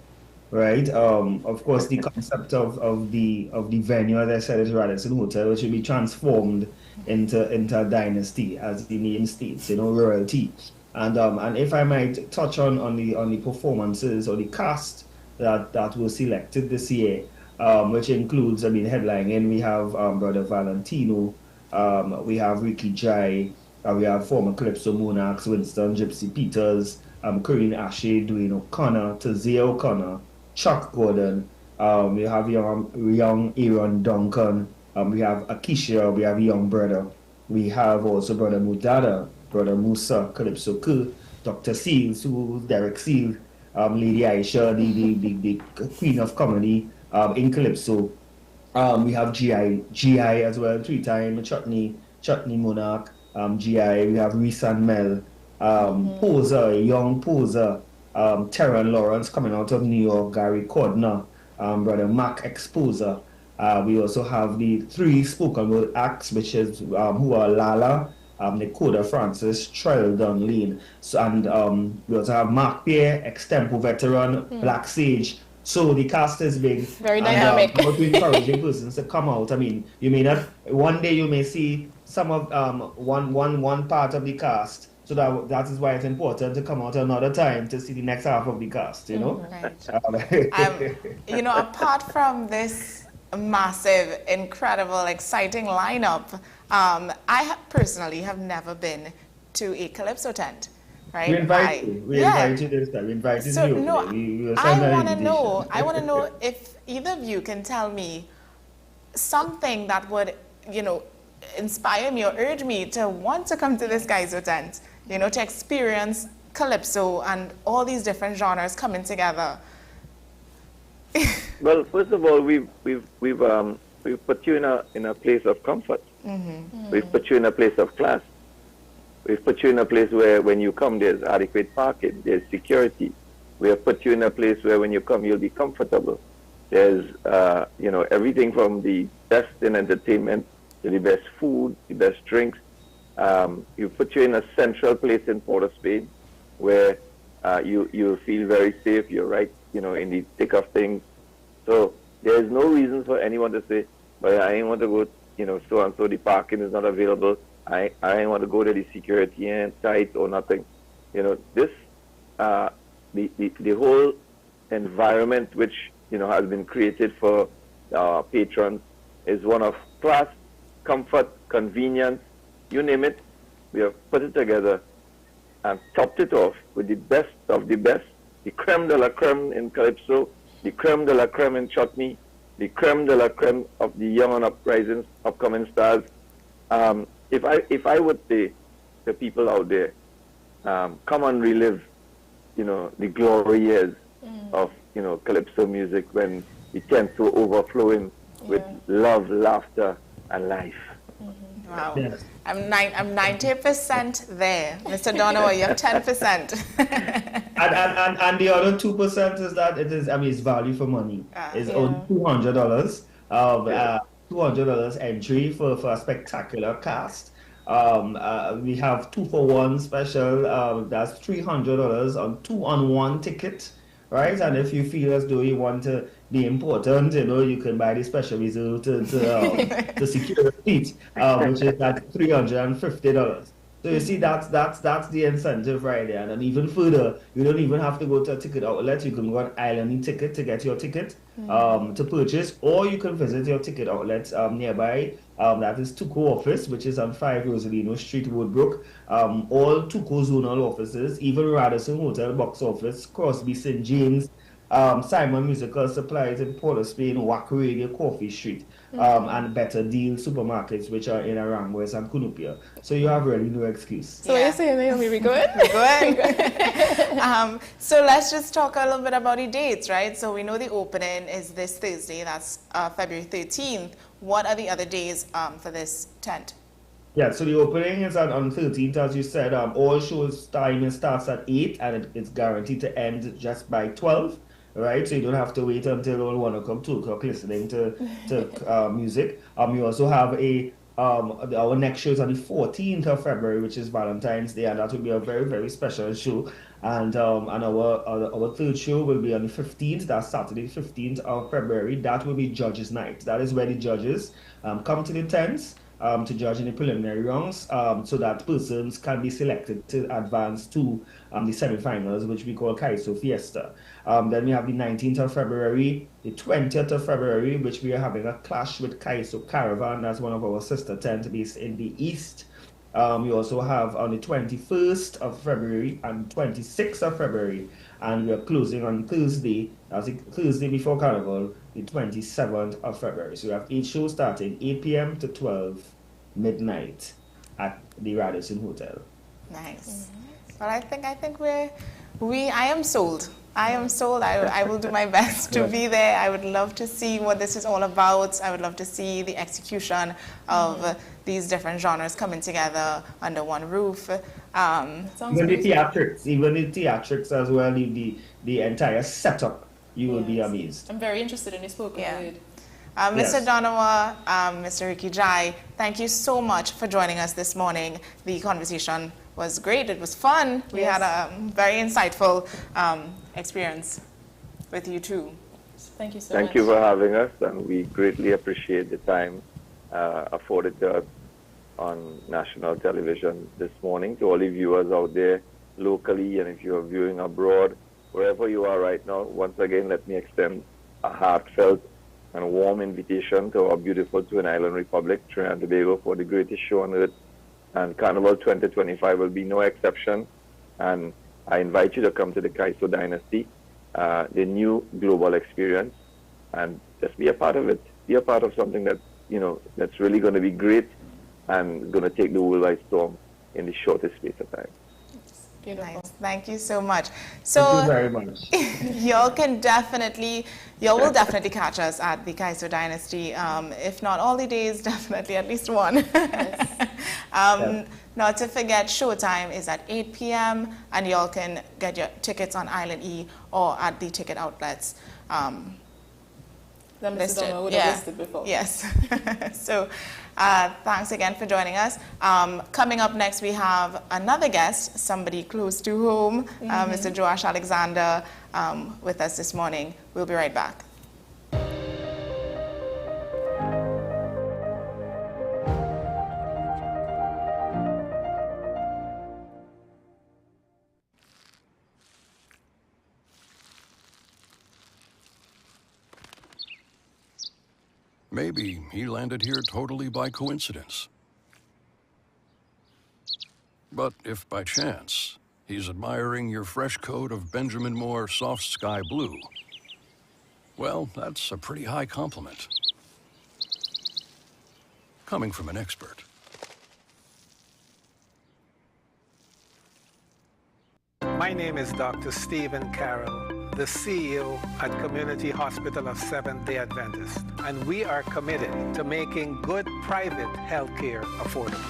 right? Of course, the concept of the venue, as I said, is Radisson Hotel, which will be transformed into a dynasty, as the name states, royalty. And if I might touch on the performances or the cast that was selected this year, which includes, headlining, we have Brother Valentino, we have Ricky Jai, we have former Calypso Monarchs, Winston Gypsy Peters, Corinne Ashe, Dwayne O'Connor, Tazia O'Connor, Chuck Gordon, we have young Aaron Duncan, we have Akisha, we have Young Brother, we have also Brother Mudada, Brother Musa, Calypso Ku, Dr. Seals, Derek Seal, Lady Aisha, the queen of comedy in Calypso. We have GI as well, 3-time Chutney Monarch, GI. We have Risan Mel, Poser, young Poser, Terran Lawrence coming out of New York, Gary Cordner, Brother Mac Exposer. We also have the 3 spoken word acts, which is who are Lala, Nakoda Francis, Trell Dunlane. So, and we also have Mark Pierre, extempo veteran, Black Sage. So the cast is big. Very dynamic. And encouraging persons to come out. You may not, one day you may see some of one part of the cast. So that is why it's important to come out another time to see the next half of the cast, Right. Apart from this massive, incredible, exciting lineup, I personally have never been to a Calypso tent, right? We invite you. We invite you this time. We invited so, you. No, I want to know if either of you can tell me something that would, inspire me or urge me to want to come to this Kaiso tent, to experience Calypso and all these different genres coming together. Well, first of all, we've put you in a place of comfort. We've put you in a place of class. We've put you in a place where when you come, there's adequate parking, there's security. We have put you in a place where when you come, you'll be comfortable. There's, everything from the best in entertainment to the best food, the best drinks. You put you in a central place in Port of Spain where you feel very safe. You're right, in the thick of things. So there's no reason for anyone to say, but I ain't want to go, so-and-so, the parking is not available. I ain't want to go to the security and site or nothing. This, the whole environment which, has been created for patrons is one of class, comfort, convenience, you name it. We have put it together and topped it off with the best of the best, the creme de la creme in Calypso, the creme de la creme in Chutney, the creme de la creme of the young and upcoming stars. If I would say to people out there, come and relive, the glory years of, Calypso music when it tends to overflowing with love, laughter, and life. Wow. Yes. I'm 90% there. Mr. Donovan, you have 10%. and the other 2% is that it's value for money. It's only $200. $200 entry for a spectacular cast. We have 2-for-1 special. That's $300 on 2-on-1 ticket, right? And if you feel as though you want to be important, you can buy the special reserve to secure the seat, which is at $350. So you see, that's the incentive right there. And even further, you don't even have to go to a ticket outlet. You can go on Island Ticket to get your ticket to purchase, or you can visit your ticket outlets nearby. That is Tuco office, which is on 5 Rosalino Street, Woodbrook. All Tuco zonal offices, even Radisson Hotel box office, Crosby St. James, Simon Musical Supplies in Port of Spain, Wack Radio, Coffee Street, and Better Deal supermarkets, which are in Aranguez and Cunupia. So you have really no excuse. So what you're saying, Naomi, we good? We're good. So let's just talk a little bit about the dates, right? So we know the opening is this Thursday, that's February 13th. What are the other days for this tent? Yeah, so the opening is on 13th, as you said. All shows timing starts at 8, and it's guaranteed to end just by 12. Right, so you don't have to wait until 1 o'clock, 2 o'clock listening to music. We also have our next show is on the 14th of February, which is Valentine's Day, and that will be a very, very special show. And our third show will be on the 15th, that's Saturday, 15th of February. That will be Judges Night. That is where the judges come to the tents to judge in the preliminary rounds, so that persons can be selected to advance to the semi-finals, which we call Kaiso Fiesta. Then we have the 19th of February, the 20th of February, which we are having a clash with Kaiso Caravan. That's one of our sister tents based in the east. We also have on the 21st of February and 26th of February, and we are closing on Thursday, that's the Thursday before Carnival, the 27th of February. So we have 8 shows starting 8 p.m. to 12 midnight at the Radisson Hotel. Nice. Well, I think I am sold. I am sold. I will do my best to be there. I would love to see what this is all about. I would love to see the execution of these different genres coming together under one roof. Even the theatrics as well, the entire setup, you will be amazed. I'm very interested in this spoken word. Mr. Donovan, Mr. Ricky Jai, thank you so much for joining us this morning. The conversation was great. It was fun. We had a very insightful experience with you too. Thank you so much. Thank you for having us, and we greatly appreciate the time afforded to us on national television this morning. To all the viewers out there locally, and if you are viewing abroad, wherever you are right now, once again, let me extend a heartfelt and warm invitation to our beautiful Twin Island Republic, Trinidad and Tobago, for the greatest show on earth. And Carnival 2025 will be no exception. And I invite you to come to the Kaiso Dynasty, the new global experience, and just be a part of it. Be a part of something that, that's really going to be great and going to take the world by storm in the shortest space of time. Beautiful. Nice. Thank you so much. So thank you very much. y'all will definitely catch us at the Kaiso Dynasty. If not all the days, definitely at least one. Yes. Not to forget, showtime is at 8 p.m. and y'all can get your tickets on Island E or at the ticket outlets. Listed. Would have listed before. Yes. So thanks again for joining us. Coming up next, we have another guest, somebody close to home, Mr. Joash Alexander, with us this morning. We'll be right back. Maybe he landed here totally by coincidence. But if by chance he's admiring your fresh coat of Benjamin Moore soft sky blue, well, that's a pretty high compliment. Coming from an expert. My name is Dr. Stephen Carroll, the CEO at Community Hospital of Seventh-day Adventist, and we are committed to making good private healthcare affordable.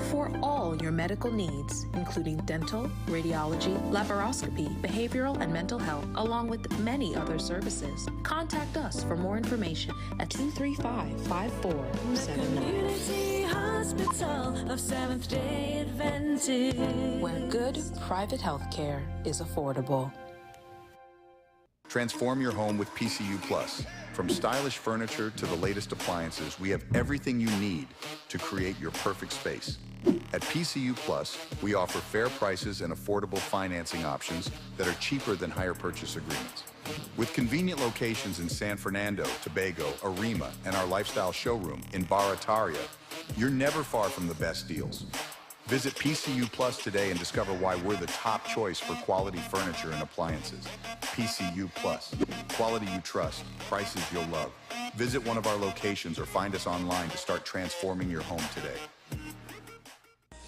For all your medical needs, including dental, radiology, laparoscopy, behavioral and mental health, along with many other services, contact us for more information at 235-5479. Community Hospital of Seventh-day Adventist, where good private health care is affordable. Transform your home with PCU Plus. From stylish furniture to the latest appliances, we have everything you need to create your perfect space. At PCU Plus, we offer fair prices and affordable financing options that are cheaper than hire purchase agreements. With convenient locations in San Fernando, Tobago, Arima, and our lifestyle showroom in Barataria, you're never far from the best deals. Visit PCU Plus today and discover why we're the top choice for quality furniture and appliances. PCU Plus. Quality you trust, prices you'll love. Visit one of our locations or find us online to start transforming your home today.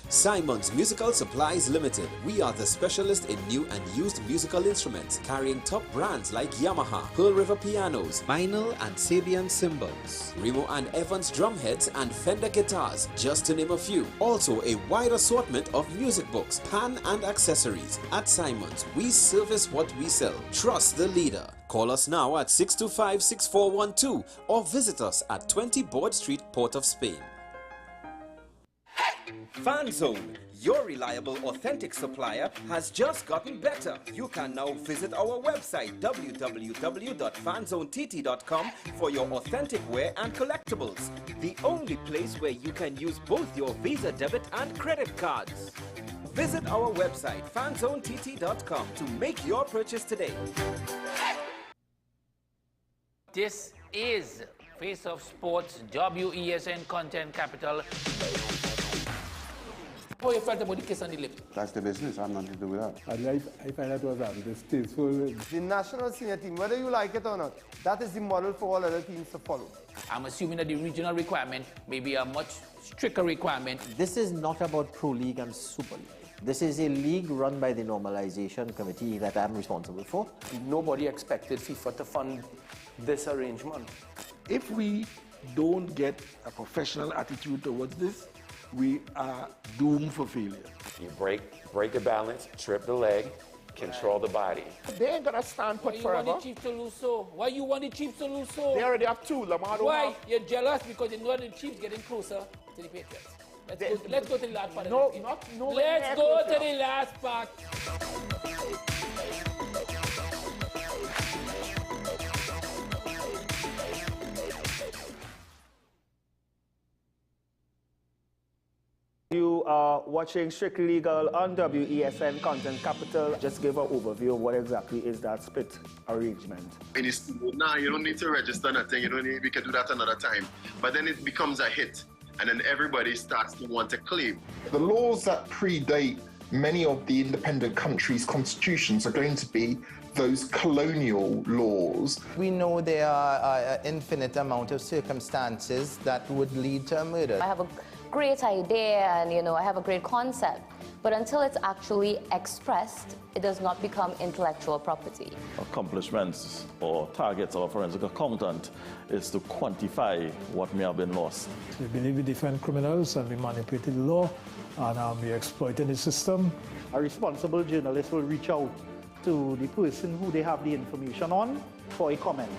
Simon's Musical Supplies Limited. We are the specialist in new and used musical instruments, carrying top brands like Yamaha, Pearl River pianos, vinyl and Sabian cymbals, Remo and Evans drumheads and Fender guitars, just to name a few. Also a wide assortment of music books, pan and accessories. At Simon's, we service what we sell. Trust the leader. Call us now at 625-6412 or visit us at 20 Board Street, Port of Spain. FanZone, your reliable, authentic supplier, has just gotten better. You can now visit our website www.fanzonett.com for your authentic wear and collectibles. The only place where you can use both your Visa debit and credit cards. Visit our website fanzonett.com to make your purchase today. This is Face of Sports, WESN Content Capital. How you felt about the kiss on the lip? That's the business. I'm nothing to do with that. I find that was distasteful. The national senior team, whether you like it or not, that is the model for all other teams to follow. I'm assuming that the regional requirement may be a much stricter requirement. This is not about Pro League and Super League. This is a league run by the Normalization Committee that I'm responsible for. Nobody expected FIFA to fund this arrangement. If we don't get a professional attitude towards this, we are doomed for failure. You break the balance, trip the leg, control the body. They ain't gonna stand put forever. Why you want the Chiefs to lose so? Why you want the Chiefs to lose so? They already have two. Lamar don't Why? have. You're jealous because you know the Chiefs getting closer to the Patriots. Let's go to the last part. No, of not no. Let's go to the last part. You are watching Strictly Legal on WESN Content Capital. Just give an overview of what exactly is that split arrangement. In this, now you don't need to register nothing. You don't need. We can do that another time. But then it becomes a hit, and then everybody starts to want to claim. The laws that predate many of the independent countries' constitutions are going to be those colonial laws. We know there are an infinite amount of circumstances that would lead to a murder. I have a great idea and, I have a great concept. but until it's actually expressed, it does not become intellectual property. Accomplishments or targets of a forensic accountant is to quantify what may have been lost. We believe we defend criminals and we manipulated the law and we exploited the system. A responsible journalist will reach out to the person who they have the information on for a comment.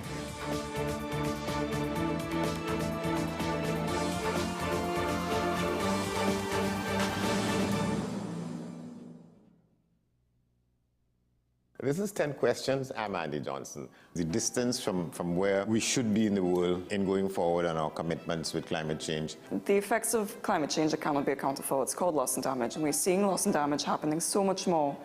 This is 10 Questions. I'm Andy Johnson. The distance from where we should be in the world in going forward on our commitments with climate change. The effects of climate change that cannot be accounted for. It's called loss and damage. And we're seeing loss and damage happening so much more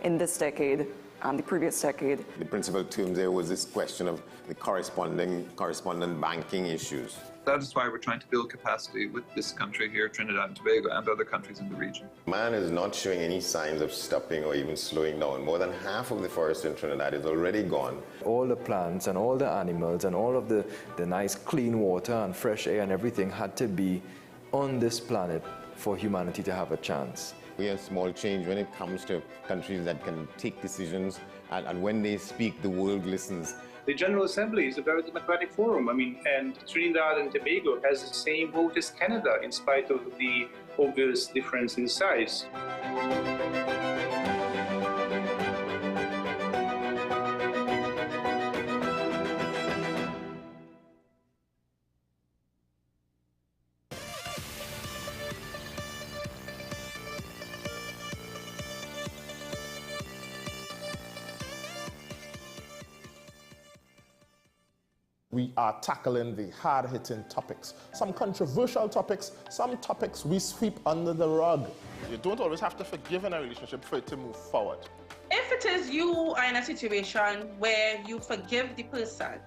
in this decade and the previous decade. The principal term there was this question of the correspondent banking issues. That is why we're trying to build capacity with this country here, Trinidad and Tobago, and other countries in the region. Man is not showing any signs of stopping or even slowing down. More than half of the forest in Trinidad is already gone. All the plants and all the animals and all of the nice clean water and fresh air and everything had to be on this planet for humanity to have a chance. We have small change when it comes to countries that can take decisions, and when they speak, the world listens. The General Assembly is a very democratic forum. And Trinidad and Tobago has the same vote as Canada, in spite of the obvious difference in size. We are tackling the hard-hitting topics, some controversial topics, some topics we sweep under the rug. You don't always have to forgive in a relationship for it to move forward. If it is you are in a situation where you forgive the person,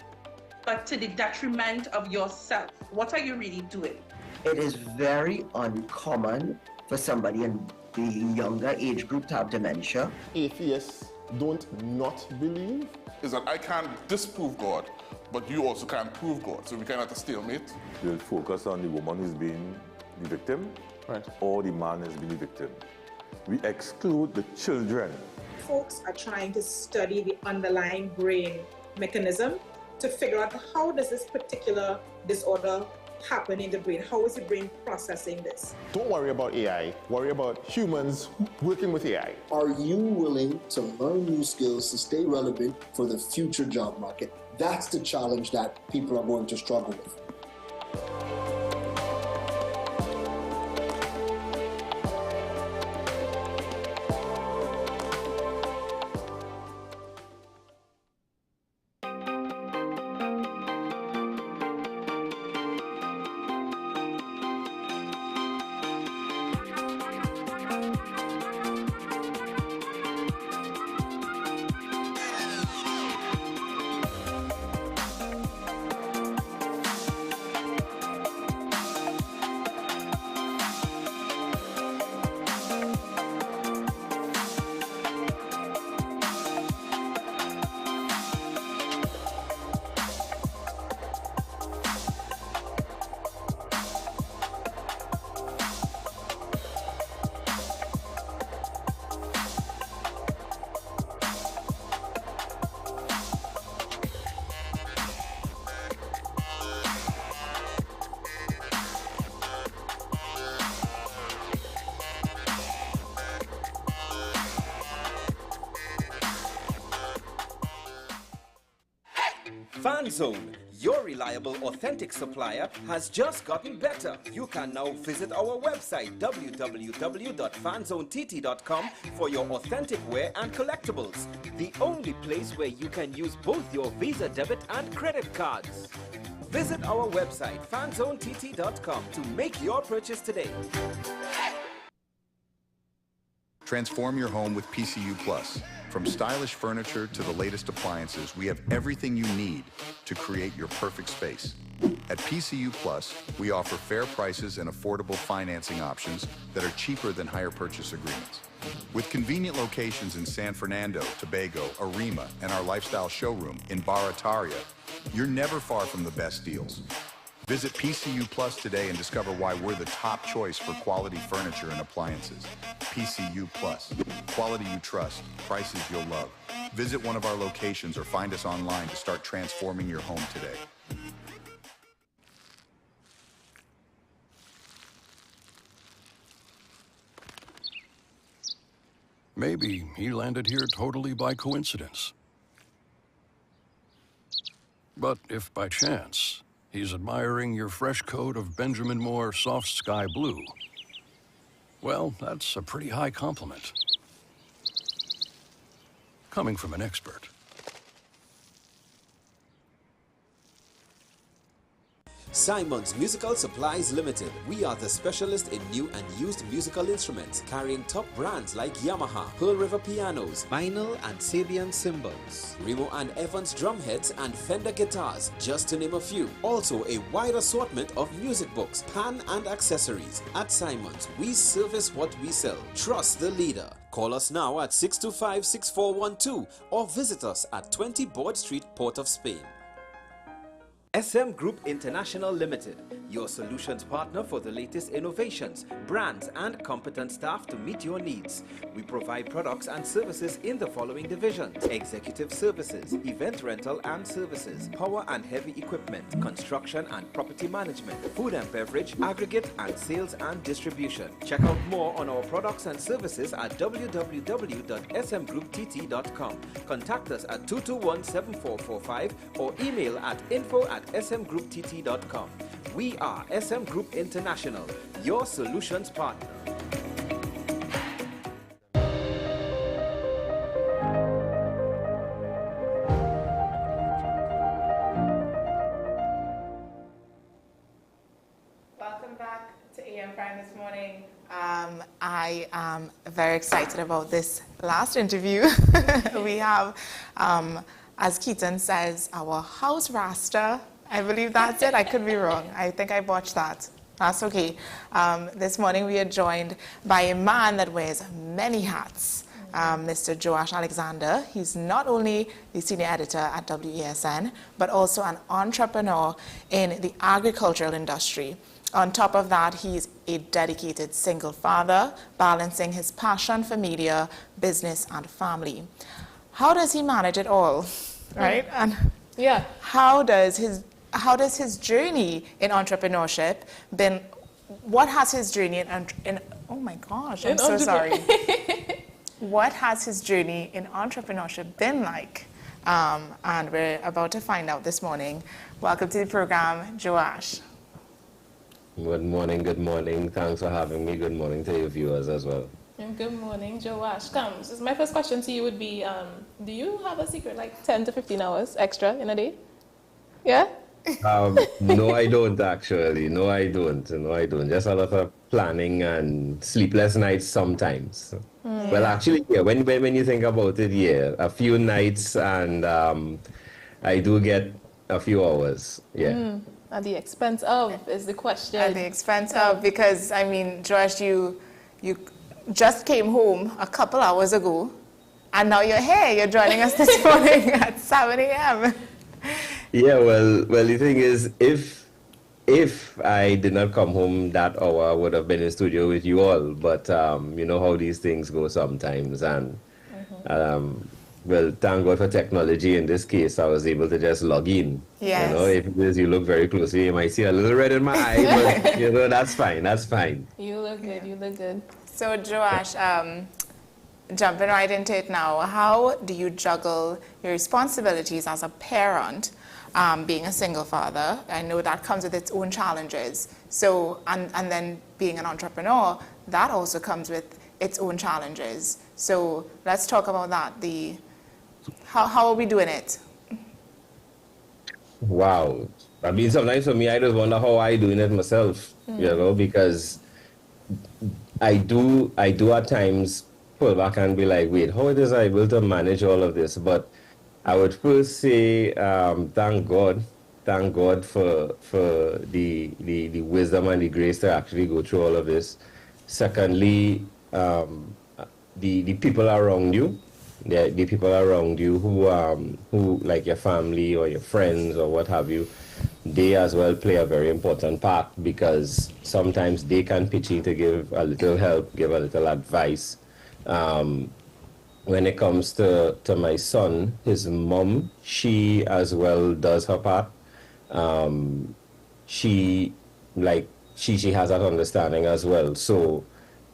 but to the detriment of yourself, what are you really doing? It is very uncommon for somebody in the younger age group to have dementia. Atheists don't not believe. Is that I can't disprove God, but you also can't prove God, so we cannot a stalemate. We'll focus on the woman who's been the victim, right, or the man has been the victim. We exclude the children. Folks are trying to study the underlying brain mechanism to figure out how does this particular disorder happen in the brain? How is the brain processing this? Don't worry about AI, worry about humans working with AI. Are you willing to learn new skills to stay relevant for the future job market? That's the challenge that people are going to struggle with. FanZone, your reliable, authentic supplier, has just gotten better. You can now visit our website www.fanzonett.com for your authentic wear and collectibles. The only place where you can use both your Visa debit and credit cards. Visit our website fanzonett.com to make your purchase today. Transform your home with PCU Plus. From stylish furniture to the latest appliances, we have everything you need to create your perfect space. At PCU Plus, we offer fair prices and affordable financing options that are cheaper than hire purchase agreements. With convenient locations in San Fernando, Tobago, Arima, and our lifestyle showroom in Barataria, you're never far from the best deals. Visit PCU Plus today and discover why we're the top choice for quality furniture and appliances. PCU Plus, quality you trust, prices you'll love. Visit one of our locations or find us online to start transforming your home today. Maybe he landed here totally by coincidence. But if by chance he's admiring your fresh coat of Benjamin Moore soft sky blue, well, that's a pretty high compliment. Coming from an expert. Simon's Musical Supplies Limited. We are the specialist in new and used musical instruments, carrying top brands like Yamaha, Pearl River pianos, vinyl and Sabian cymbals, Remo and Evans drumheads and Fender guitars, just to name a few. Also a wide assortment of music books, pan and accessories. At Simon's, we service what we sell. Trust the leader. Call us now at 625-6412 or visit us at 20 Board Street, Port of Spain. SM Group International Limited, your solutions partner for the latest innovations, brands and competent staff to meet your needs. We provide products and services in the following divisions: executive services, event rental and services, power and heavy equipment, construction and property management, food and beverage, aggregate and sales and distribution. Check out more on our products and services at www.smgrouptt.com. Contact us at 221-7445 or email at info@smgrouptt.com. We are SM Group International, your solutions partner. Welcome back to AM Prime this morning. I am very excited about this last interview. We have, as Keaton says, our house raster. I believe that's it. I could be wrong. I think I botched that. That's okay. This morning we are joined by a man that wears many hats, Mr. Joash Alexander. He's not only the senior editor at WESN, but also an entrepreneur in the agricultural industry. On top of that, he's a dedicated single father, balancing his passion for media, business, and family. How does he manage it all, right? And yeah, how does his journey in entrepreneurship been? What has his journey in oh my gosh, I'm so sorry. What has his journey in entrepreneurship been like? And we're about to find out this morning. Welcome to the program, Joash. Good morning, good morning. Thanks for having me. Good morning to your viewers as well. And good morning, Joash. So my first question to you would be, do you have a secret like 10 to 15 hours extra in a day? Yeah? No, I don't actually. No, I don't. Just a lot of planning and sleepless nights sometimes. Well, actually, yeah, when you think about it, yeah, a few nights and I do get a few hours, yeah. At the expense of is the question. At the expense of, because, I mean, Joash, you just came home a couple hours ago, and now you're here. You're joining us this morning at 7 a.m. Yeah, well, the thing is, if I did not come home that hour, I would have been in studio with you all. But you know how these things go sometimes, and well, thank God for technology. In this case, I was able to just log in. Yes. You know, if you look very closely, you might see a little red in my eye, but you know, that's fine. That's fine. You look good. You look good. So, Joash, jumping right into it now, how do you juggle your responsibilities as a parent, being a single father? I know that comes with its own challenges. So, and then being an entrepreneur, that also comes with its own challenges. So let's talk about that. How are we doing it? Wow. I mean, sometimes for me, I just wonder how I doing it myself, you know, because I do at times pull back and be like, wait, how is I able to manage all of this? But I would first say, thank God for the wisdom and the grace to actually go through all of this. Secondly, the people around you, the people around you who like your family or your friends or what have you, they as well play a very important part, because sometimes they can pitch in to give a little help, give a little advice. When it comes to my son, his mom, she as well does her part. She has that understanding as well. So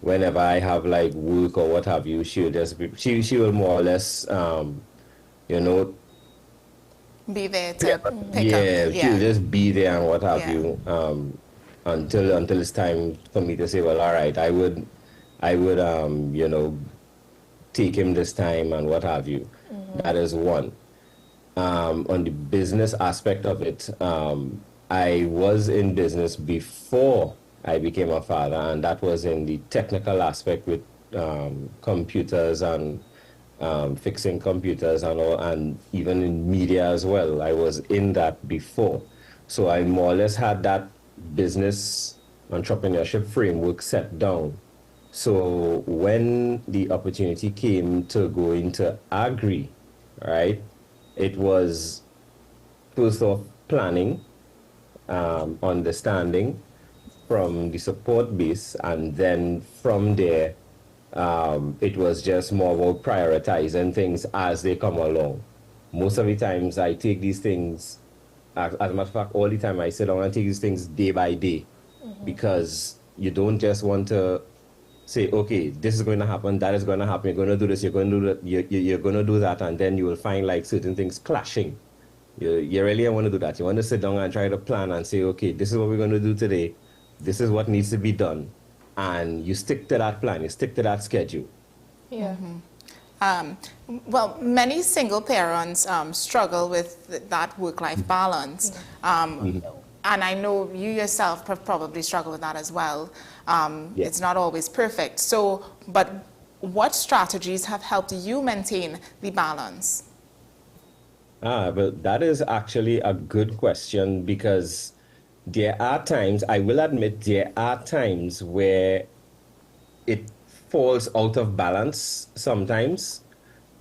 whenever I have like work or what have you, she will more or less, be there to pick yeah, up. she'll just be there and what have you, until it's time for me to say, well, all right, I would take him this time and what have you. That is one. On the business aspect of it, I was in business before I became a father, and that was in the technical aspect with computers and fixing computers and all, and even in media as well. I was in that before. So I more or less had that business entrepreneurship framework set down. So when the opportunity came to go into agri, right, it was first off planning, understanding from the support base, and then from there, it was just more about prioritizing things as they come along. Most of the times I take these things, as a matter of fact, all the time I sit down and take these things day by day, because you don't just want to say, okay, this is going to happen, that is going to happen, you're going to do this, you're going to do that, you're going to do that, and then you will find like certain things clashing. You really don't want to do that. You want to sit down and try to plan and say, okay, this is what we're going to do today, this is what needs to be done, and you stick to that plan, you stick to that schedule. Yeah. Well, many single parents struggle with that work-life balance. And I know you yourself probably struggle with that as well. It's not always perfect. So, but what strategies have helped you maintain the balance? Well, that is actually a good question, because there are times, I will admit, there are times where it falls out of balance sometimes,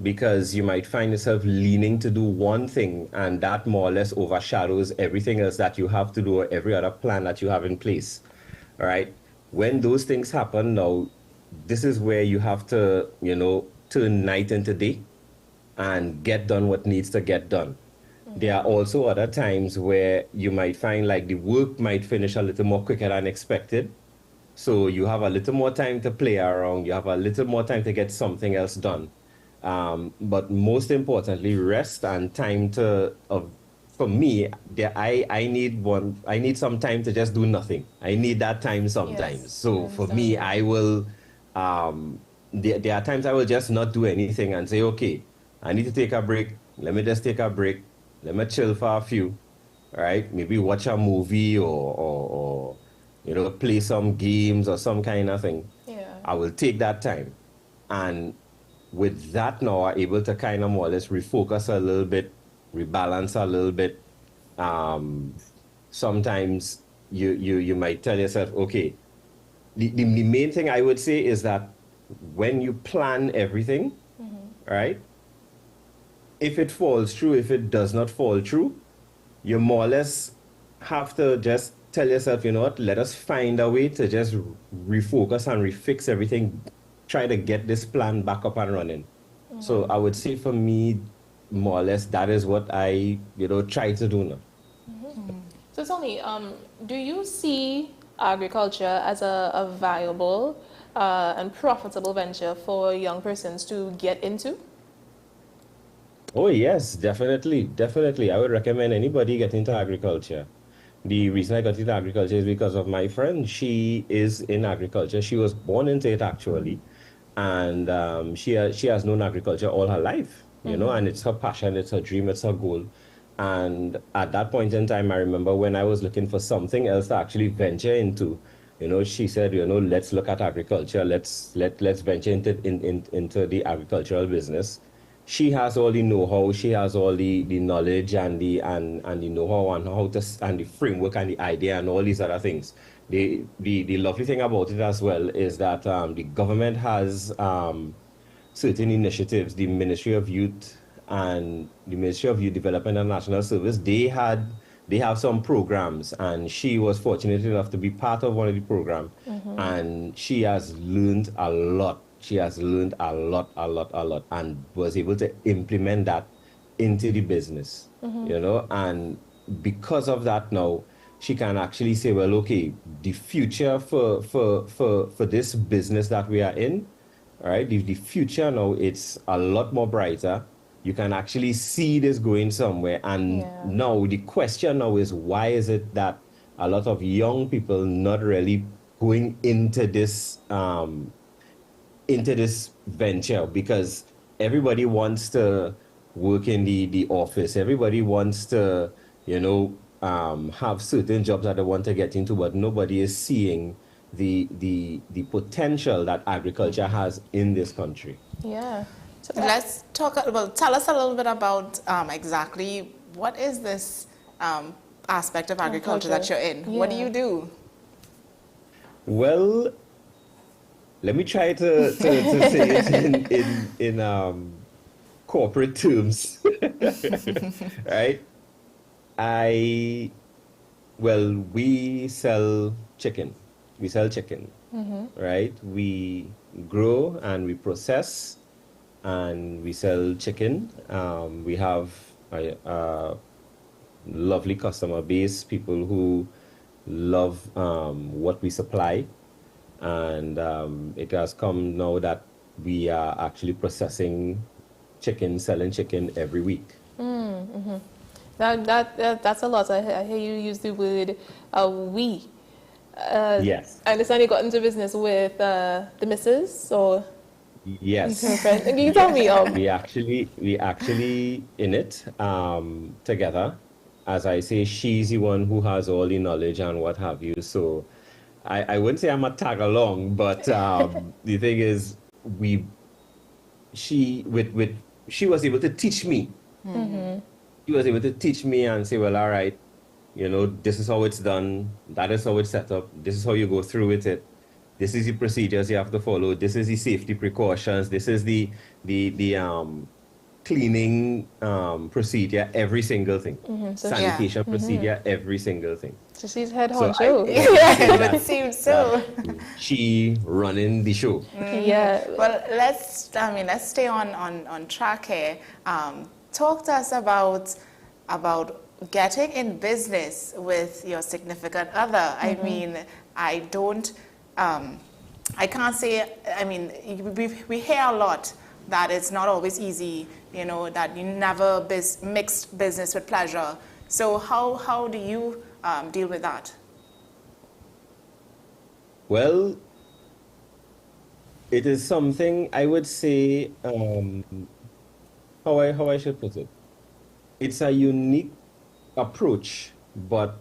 because you might find yourself leaning to do one thing, and that more or less overshadows everything else that you have to do, or every other plan that you have in place. All right. When those things happen, now, this is where you have to, turn night into day and get done what needs to get done. There are also other times where you might find like the work might finish a little more quicker than expected. So you have a little more time to play around, you have a little more time to get something else done. But most importantly, rest and time to, for me, I need some time to just do nothing. I need that time sometimes. Yes, so for me, I will, there are times I will just not do anything and say, okay, I need to take a break. Let me just take a break. Let me chill for a few, right? Maybe watch a movie or play some games or some kind of thing. Yeah. I will take that time. And with that now, I'm able to kind of more or less refocus a little bit, rebalance a little bit. Sometimes you might tell yourself, okay, the main thing I would say is that when you plan everything, right? If it falls through, if it does not fall through, you more or less have to just tell yourself, you know what, let us find a way to just refocus and refix everything, try to get this plan back up and running. So I would say for me, more or less, that is what I, try to do now. So tell me, do you see agriculture as a viable and profitable venture for young persons to get into? Oh yes, definitely, definitely. I would recommend anybody get into agriculture. The reason I got into agriculture is because of my friend. She is in agriculture. She was born into it actually, and she has known agriculture all her life. And it's her passion, it's her dream, it's her goal. And at that point in time, I remember when I was looking for something else to actually venture into, she said, let's look at agriculture. Let's venture into the agricultural business. She has all the know-how, she has all the knowledge and the know-how and how to and the framework and the idea and all these other things. The lovely thing about it as well is that the government has certain initiatives. The Ministry of Youth and the Ministry of Youth Development and National Service, they have some programs, and she was fortunate enough to be part of one of the programs, and she has learned a lot. She has learned a lot, and was able to implement that into the business, you know, and because of that now, she can actually say, well, okay, the future for this business that we are in, all right, the future now, it's a lot more brighter. You can actually see this going somewhere. And now the question now is, why is it that a lot of young people not really going into this venture? Because everybody wants to work in the office. Everybody wants to, you know, have certain jobs that they want to get into, but nobody is seeing the potential that agriculture has in this country. Yeah. So let's talk about, tell us a little bit about exactly what is this aspect of agriculture that you're in? Yeah. What do you do? Well, let me try to say it in corporate terms, right? We sell chicken. We sell chicken, right? We grow and we process and we sell chicken. We have a lovely customer base, people who love what we supply. And it has come now that we are actually processing chicken, selling chicken every week. That's a lot. I hear you use the word we. Yes. I understand you got into business with the missus, or? Yes. Can you tell me? We actually in it together. As I say, she's the one who has all the knowledge and what have you. So I wouldn't say I'm a tag along, but the thing is, she was able to teach me. She was able to teach me and say, well, all right, you know, this is how it's done. That is how it's set up. This is how you go through with it. This is the procedures you have to follow. This is the safety precautions. This is the cleaning procedure, every single thing. Sanitation procedure, every single thing. So she's head honcho. Yeah, it seems so. She running the show. Yeah. Well, let's stay on track here. Talk to us about getting in business with your significant other. I mean, I can't say, we hear a lot that it's not always easy, you know, that you never mixed business with pleasure. So how do you deal with that? Well, it is something I would say, how I should put it. It's a unique approach, but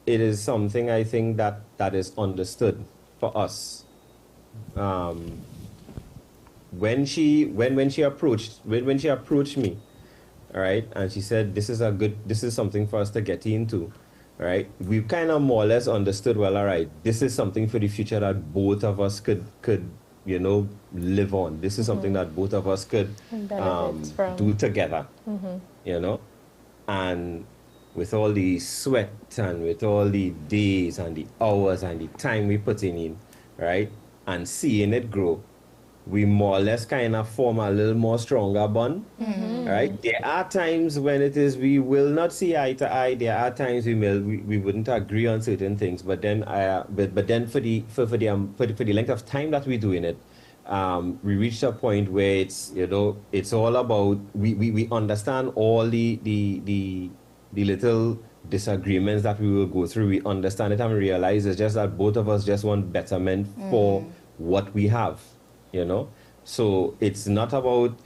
it is something I think that is understood for us. When she approached me, all right, and she said, this is something for us to get into, all right, we kind of more or less understood, well, all right, this is something for the future that both of us could you know, live on. This is something that both of us could do together, you know, and with all the sweat and with all the days and the hours and the time we put in, right, and seeing it grow, we more or less kind of form a little more stronger bond, right? There are times when it is we will not see eye to eye. There are times we wouldn't agree on certain things, but then for the length of time that we're doing it, we reached a point where it's, you know, it's all about we understand all the little disagreements that we will go through. We understand it and we realize it's just that both of us just want betterment for what we have. You know, so it's not about,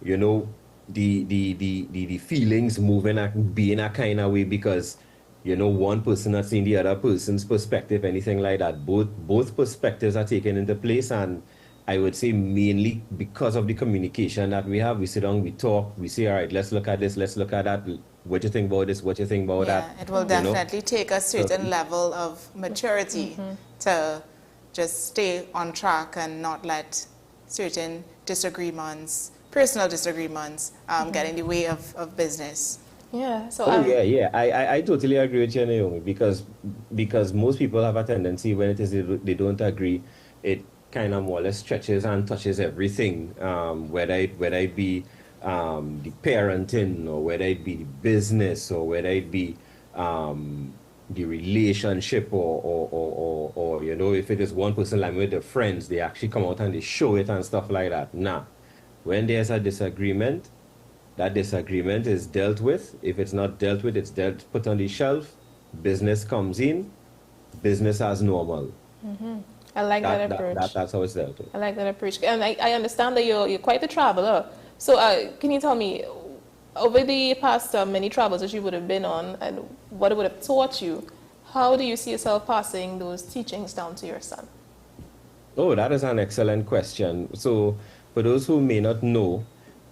you know, the feelings moving and being a kind of way because, you know, one person not seeing the other person's perspective, anything like that. Both perspectives are taken into place, and I would say mainly because of the communication that we have. We sit down, we talk, we say, all right, let's look at this, let's look at that. What do you think about this? What do you think about that? It will definitely take a certain level of maturity to just stay on track and not let certain disagreements, personal disagreements, get in the way of business. Yeah. So. Yeah. I totally agree with you, Naomi, because most people have a tendency when it is they don't agree, it kind of more or less stretches and touches everything, whether it be the parenting, or whether it be the business, or whether it be the relationship, or you know, if it is one person like with their friends, they actually come out and they show it and stuff like that. Now, when there's a disagreement, that disagreement is dealt with. If it's not dealt with, it's put on the shelf. Business comes in, business as normal. Mm-hmm. I like that approach. That's how it's dealt with. I like that approach. And I understand that you're quite a traveler. So can you tell me, over the past many travels that you would have been on, and what it would have taught you, how do you see yourself passing those teachings down to your son? Oh, that is an excellent question. So for those who may not know,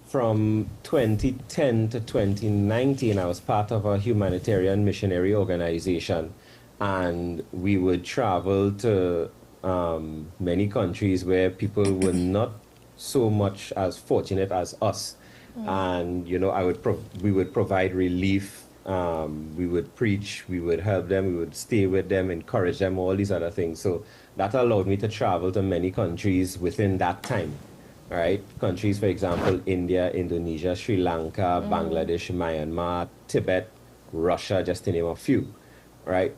from 2010 to 2019, I was part of a humanitarian missionary organization, and we would travel to many countries where people were not so much as fortunate as us. And, you know, we would provide relief, we would preach, we would help them, we would stay with them, encourage them, all these other things. So that allowed me to travel to many countries within that time. Right? Countries, for example, India, Indonesia, Sri Lanka, Bangladesh, Myanmar, Tibet, Russia, just to name a few. Right?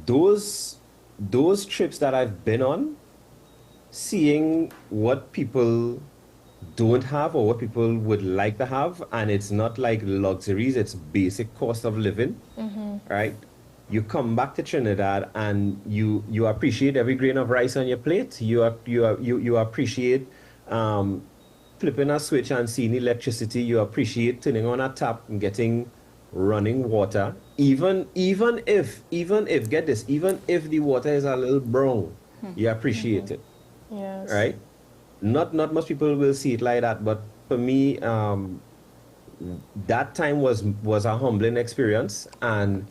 Those trips that I've been on, seeing what people don't have or what people would like to have, and it's not like luxuries, it's basic cost of living. Right? You come back to Trinidad and you appreciate every grain of rice on your plate. You appreciate flipping a switch and seeing electricity. You appreciate turning on a tap and getting running water. Even if get this, even if the water is a little brown, you appreciate it. Yes. Right? Not most people will see it like that, but for me, that time was a humbling experience, and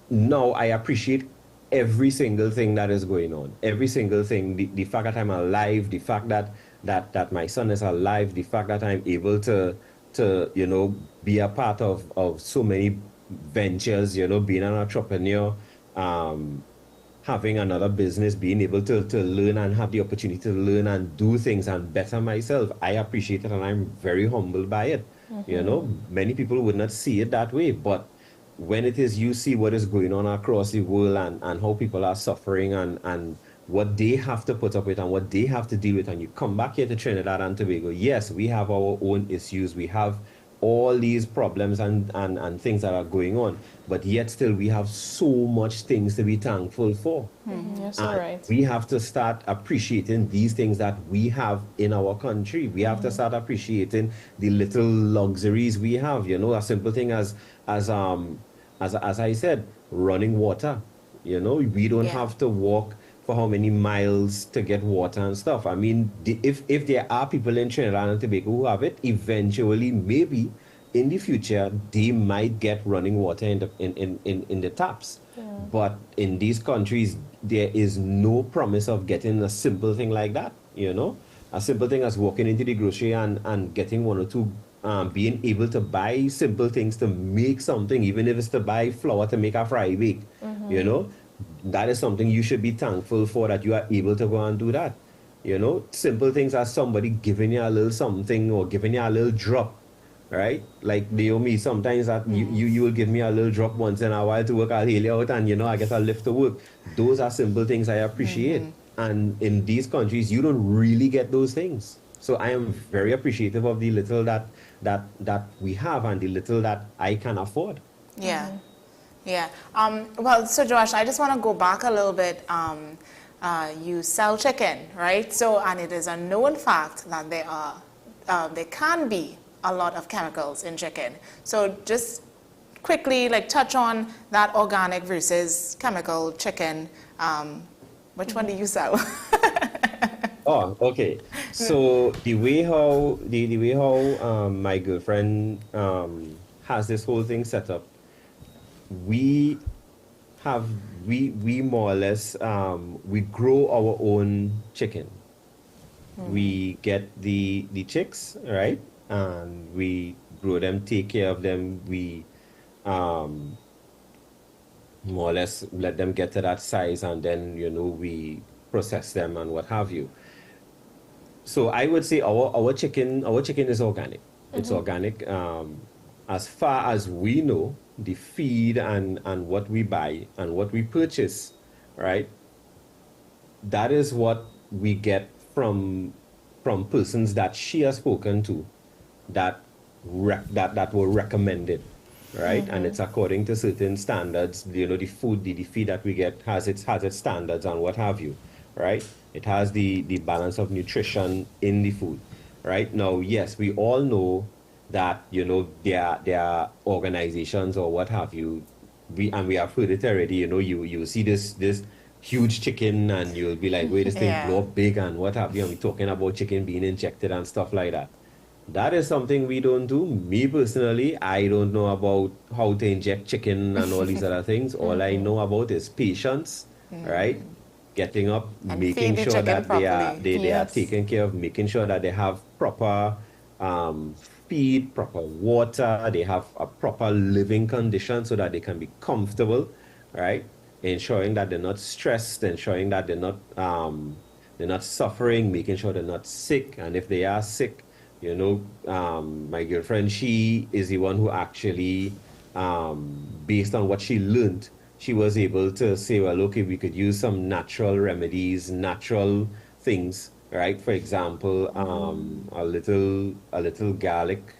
now I appreciate every single thing that is going on. Every single thing. The fact that I'm alive, the fact that my son is alive, the fact that I'm able to you know, be a part of so many ventures, you know, being an entrepreneur, having another business, being able to learn and have the opportunity to learn and do things and better myself. I appreciate it, and I'm very humbled by it. You know, many people would not see it that way, but when it is you see what is going on across the world and how people are suffering and what they have to put up with and what they have to deal with, and you come back here to Trinidad and Tobago, yes, we have our own issues, we have all these problems and things that are going on, but yet still we have so much things to be thankful for. Yes, all right. We have to start appreciating these things that we have in our country. We have to start appreciating the little luxuries we have. You know, a simple thing as I said, running water. You know, we don't have to walk for how many miles to get water and stuff. I mean, if there are people in Trinidad and Tobago who have it, eventually, maybe in the future, they might get running water in the taps. But in these countries, there is no promise of getting a simple thing like that. You know, a simple thing as walking into the grocery and getting one or two. Being able to buy simple things to make something, even if it's to buy flour to make a fry bake, you know, that is something you should be thankful for, that you are able to go and do that. You know, simple things as somebody giving you a little something or giving you a little drop, right? Like Naomi, sometimes that you will give me a little drop once in a while to work, I'll hail you out and, you know, I get a lift to work. Those are simple things I appreciate. And in these countries, you don't really get those things. So I am very appreciative of the little that we have and the little that I can afford. Yeah. Yeah. Well, so Josh, I just want to go back a little bit. You sell chicken, right? So, and it is a known fact that there can be a lot of chemicals in chicken. So just quickly, like, touch on that organic versus chemical chicken. Which one do you sell? Oh, okay. So the way how my girlfriend has this whole thing set up, we more or less we grow our own chicken, We get the chicks, right? And we grow them, take care of them. We more or less let them get to that size, and then we process them and what have you. So I would say our chicken is organic. It's organic. As far as we know, the feed and what we buy and what we purchase, right? That is what we get from persons that she has spoken to, that were recommended, right? And it's according to certain standards. The food, the feed that we get has its standards and what have you, right? It has the balance of nutrition in the food, right? Now, yes, we all know that there are organizations or what have you. We have heard it already. You see this huge chicken and you'll be like, wait, this thing blow up big and what have you. And we're talking about chicken being injected and stuff like that. That is something we don't do. Me personally, I don't know about how to inject chicken and all these other things. All I know about is patience, right? Getting up, And making feed the sure that chicken they are properly. taken care of, making sure that they have proper feed, proper water, they have a proper living condition so that they can be comfortable, right? Ensuring that they're not stressed, ensuring that they're not suffering, making sure they're not sick, and if they are sick, my girlfriend, she is the one who actually, based on what she learned, she was able to say, well, okay, we could use some natural remedies, natural things, right? For example, a little garlic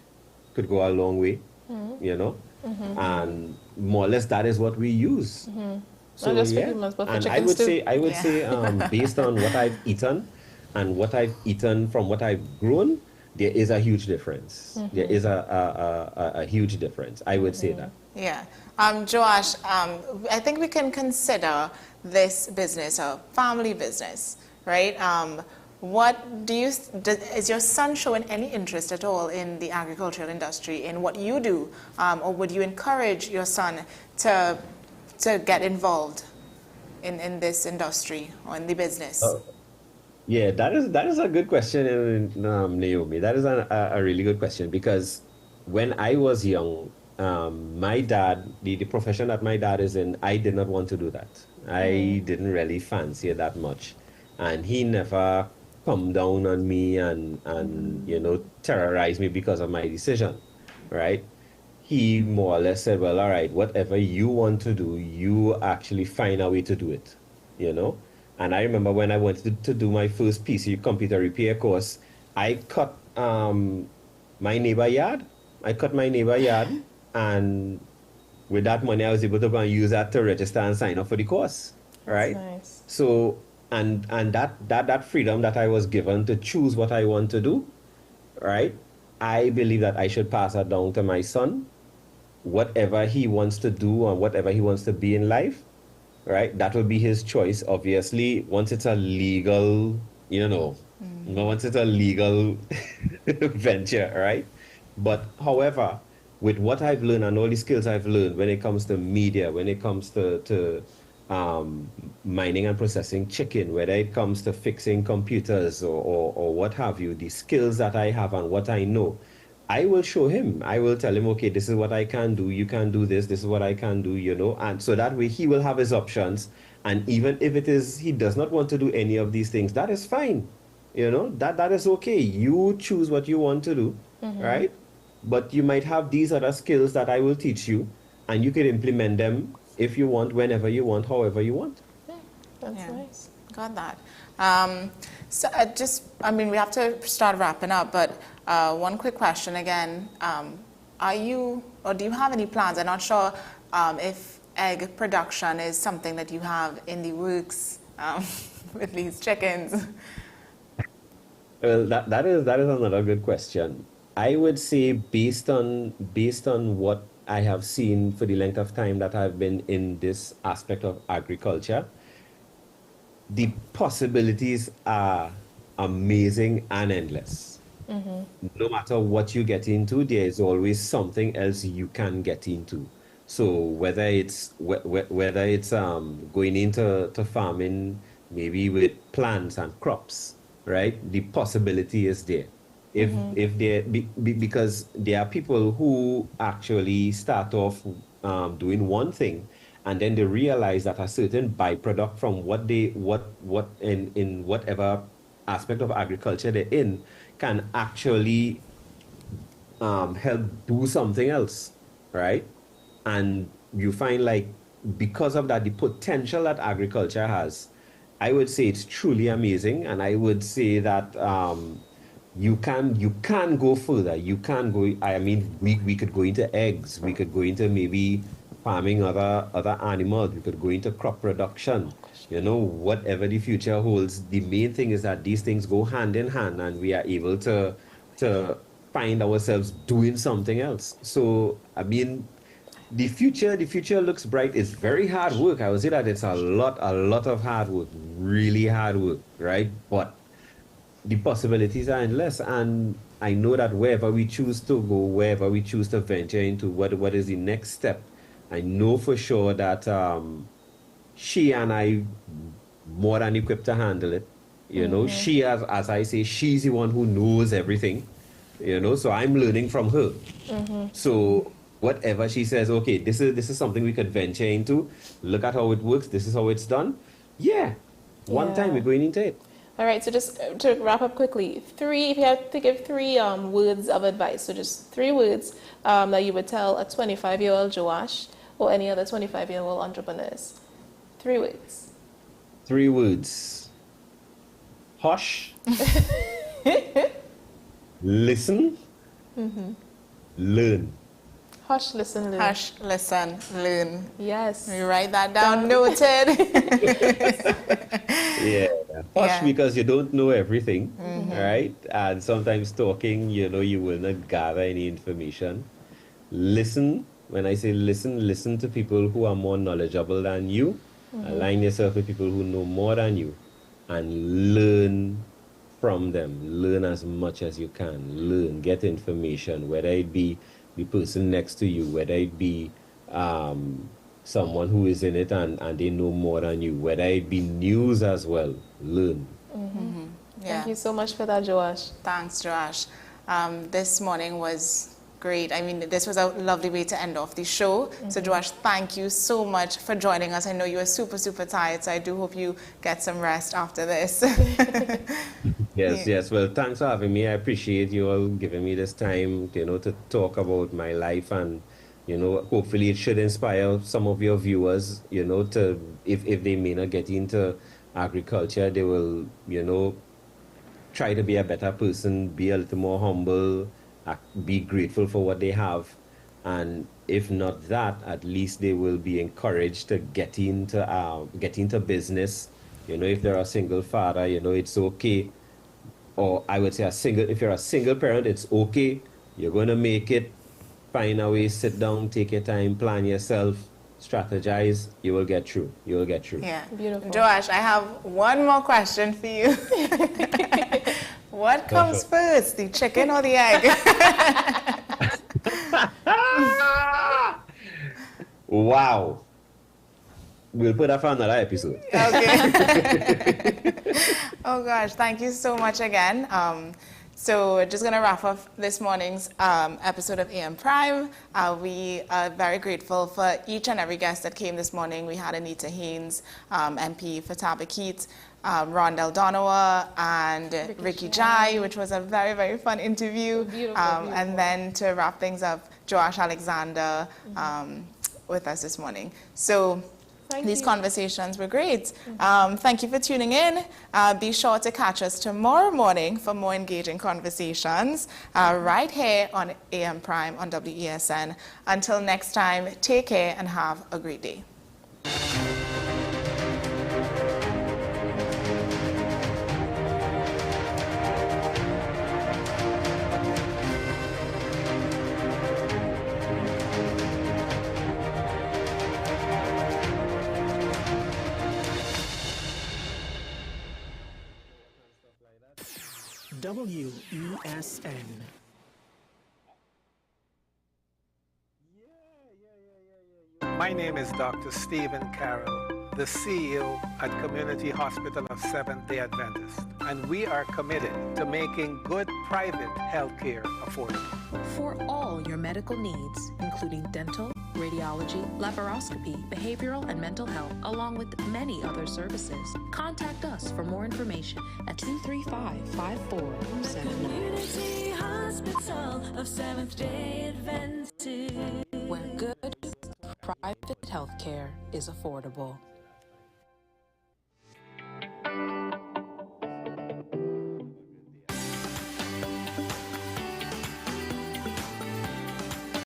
could go a long way, and more or less that is what we use. So Not just for yeah, humans, but for and chickens too. I would say, based on what I've eaten and what I've eaten from what I've grown, there is a huge difference. There is a huge difference. I would say that. Yeah. Joash, I think we can consider this business a family business, right? What is your son showing any interest at all in the agricultural industry, in what you do? Or would you encourage your son to get involved in this industry or in the business? Yeah, that is a good question, Naomi. That is a really good question, because when I was young, my dad, the profession that my dad is in, I did not want to do that. I didn't really fancy it that much. And he never come down on me and terrorize me because of my decision, right? He more or less said, well, all right, whatever you want to do, you actually find a way to do it, And I remember when I went to do my first PC computer repair course, I cut my neighbor yard. And with that money, I was able to go and use that to register and sign up for the course, right? Nice. So, and that freedom that I was given to choose what I want to do, right? I believe that I should pass that down to my son. Whatever he wants to do and whatever he wants to be in life, right? That will be his choice. Obviously, once it's a legal, once it's a legal venture, right? But however, with what I've learned and all the skills I've learned when it comes to media, when it comes to mining and processing chicken, whether it comes to fixing computers or what have you, the skills that I have and what I know, I will show him. I will tell him, okay, this is what I can do. You can do this. This is what I can do, And so that way he will have his options. And even if it is, he does not want to do any of these things, that is fine. That is okay. You choose what you want to do, right? But you might have these other skills that I will teach you, and you can implement them if you want, whenever you want, however you want. Yeah, that's nice. Got that. So we have to start wrapping up, but one quick question again. Do you have any plans? I'm not sure if egg production is something that you have in the works with these chickens. Well, that is another good question. I would say based on what I have seen for the length of time that I've been in this aspect of agriculture, the possibilities are amazing and endless. No matter what you get into, there is always something else you can get into. So whether it's going into farming, maybe with plants and crops, right? The possibility is there. If there because there are people who actually start off doing one thing, and then they realize that a certain byproduct from what in whatever aspect of agriculture they're in can actually help do something else, right? And you find like because of that, the potential that agriculture has, I would say it's truly amazing, and I would say that you can go further. You can go. I mean, we could go into eggs. We could go into maybe farming other animals. We could go into crop production. You know, whatever the future holds. The main thing is that these things go hand in hand, and we are able to find ourselves doing something else. So, I mean, the future looks bright. It's very hard work. I would say that it's a lot of hard work, really hard work, right? But the possibilities are endless, and I know that wherever we choose to go, wherever we choose to venture into, what is the next step, I know for sure that she and I more than equipped to handle it. You know, she, as I say, she's the one who knows everything. You know, so I'm learning from her. So whatever she says, okay, this is something we could venture into. Look at how it works. This is how it's done. Yeah, one time we're going into it. All right, so just to wrap up quickly, if you had to give three words of advice, so just 3 words that you would tell a 25-year-old Joash or any other 25-year-old entrepreneurs. 3 words. 3 words. Hush. Listen. Learn. Hush, listen, learn. Hush, listen, learn. Yes. We write that down, noted. Yeah. Hush because you don't know everything, right? And sometimes talking, you know, you will not gather any information. Listen. When I say listen, listen to people who are more knowledgeable than you. Align yourself with people who know more than you. And learn from them. Learn as much as you can. Learn. Get information, whether it be the person next to you, whether it be someone who is in it and they know more than you, whether it be news as well. Learn. Thank you so much for that, Joash. Thanks, Joash. This morning was great. I mean, this was a lovely way to end off the show. So, Joash, thank you so much for joining us. I know you are super, super tired, so I do hope you get some rest after this. Yes. Well, thanks for having me. I appreciate you all giving me this time, you know, to talk about my life, and, you know, hopefully it should inspire some of your viewers, you know, to, if they may not get into agriculture, they will, you know, try to be a better person, be a little more humble, be grateful for what they have. And if not that, at least they will be encouraged to get into business. You know, if they're a single father, you know, it's okay. Or I would say if you're a single parent, it's okay. You're going to make it. Find a way, sit down, take your time, plan yourself, strategize. You will get through. You will get through. Yeah. Beautiful. Joash, I have one more question for you. What comes first, the chicken or the egg? Wow. We'll put that for another episode. Okay. Oh gosh, thank you so much again. So we're just going to wrap up this morning's episode of AM Prime. We are very grateful for each and every guest that came this morning. We had Anita Haynes, MP for Tabaquite, Rondell Donowa, and Ricky Jai, which was a very, very fun interview. Beautiful. And then to wrap things up, Joash Alexander with us this morning. So these conversations were great. Thank you for tuning in. Be sure to catch us tomorrow morning for more engaging conversations right here on AM Prime on WESN. Until next time, take care and have a great day. WESN. My name is Dr. Stephen Carroll. the CEO at Community Hospital of Seventh-day Adventist, and we are committed to making good private healthcare affordable. For all your medical needs, including dental, radiology, laparoscopy, behavioral and mental health, along with many other services, contact us for more information at 235-5479. Community Hospital of Seventh-day Adventist, where good private health care is affordable.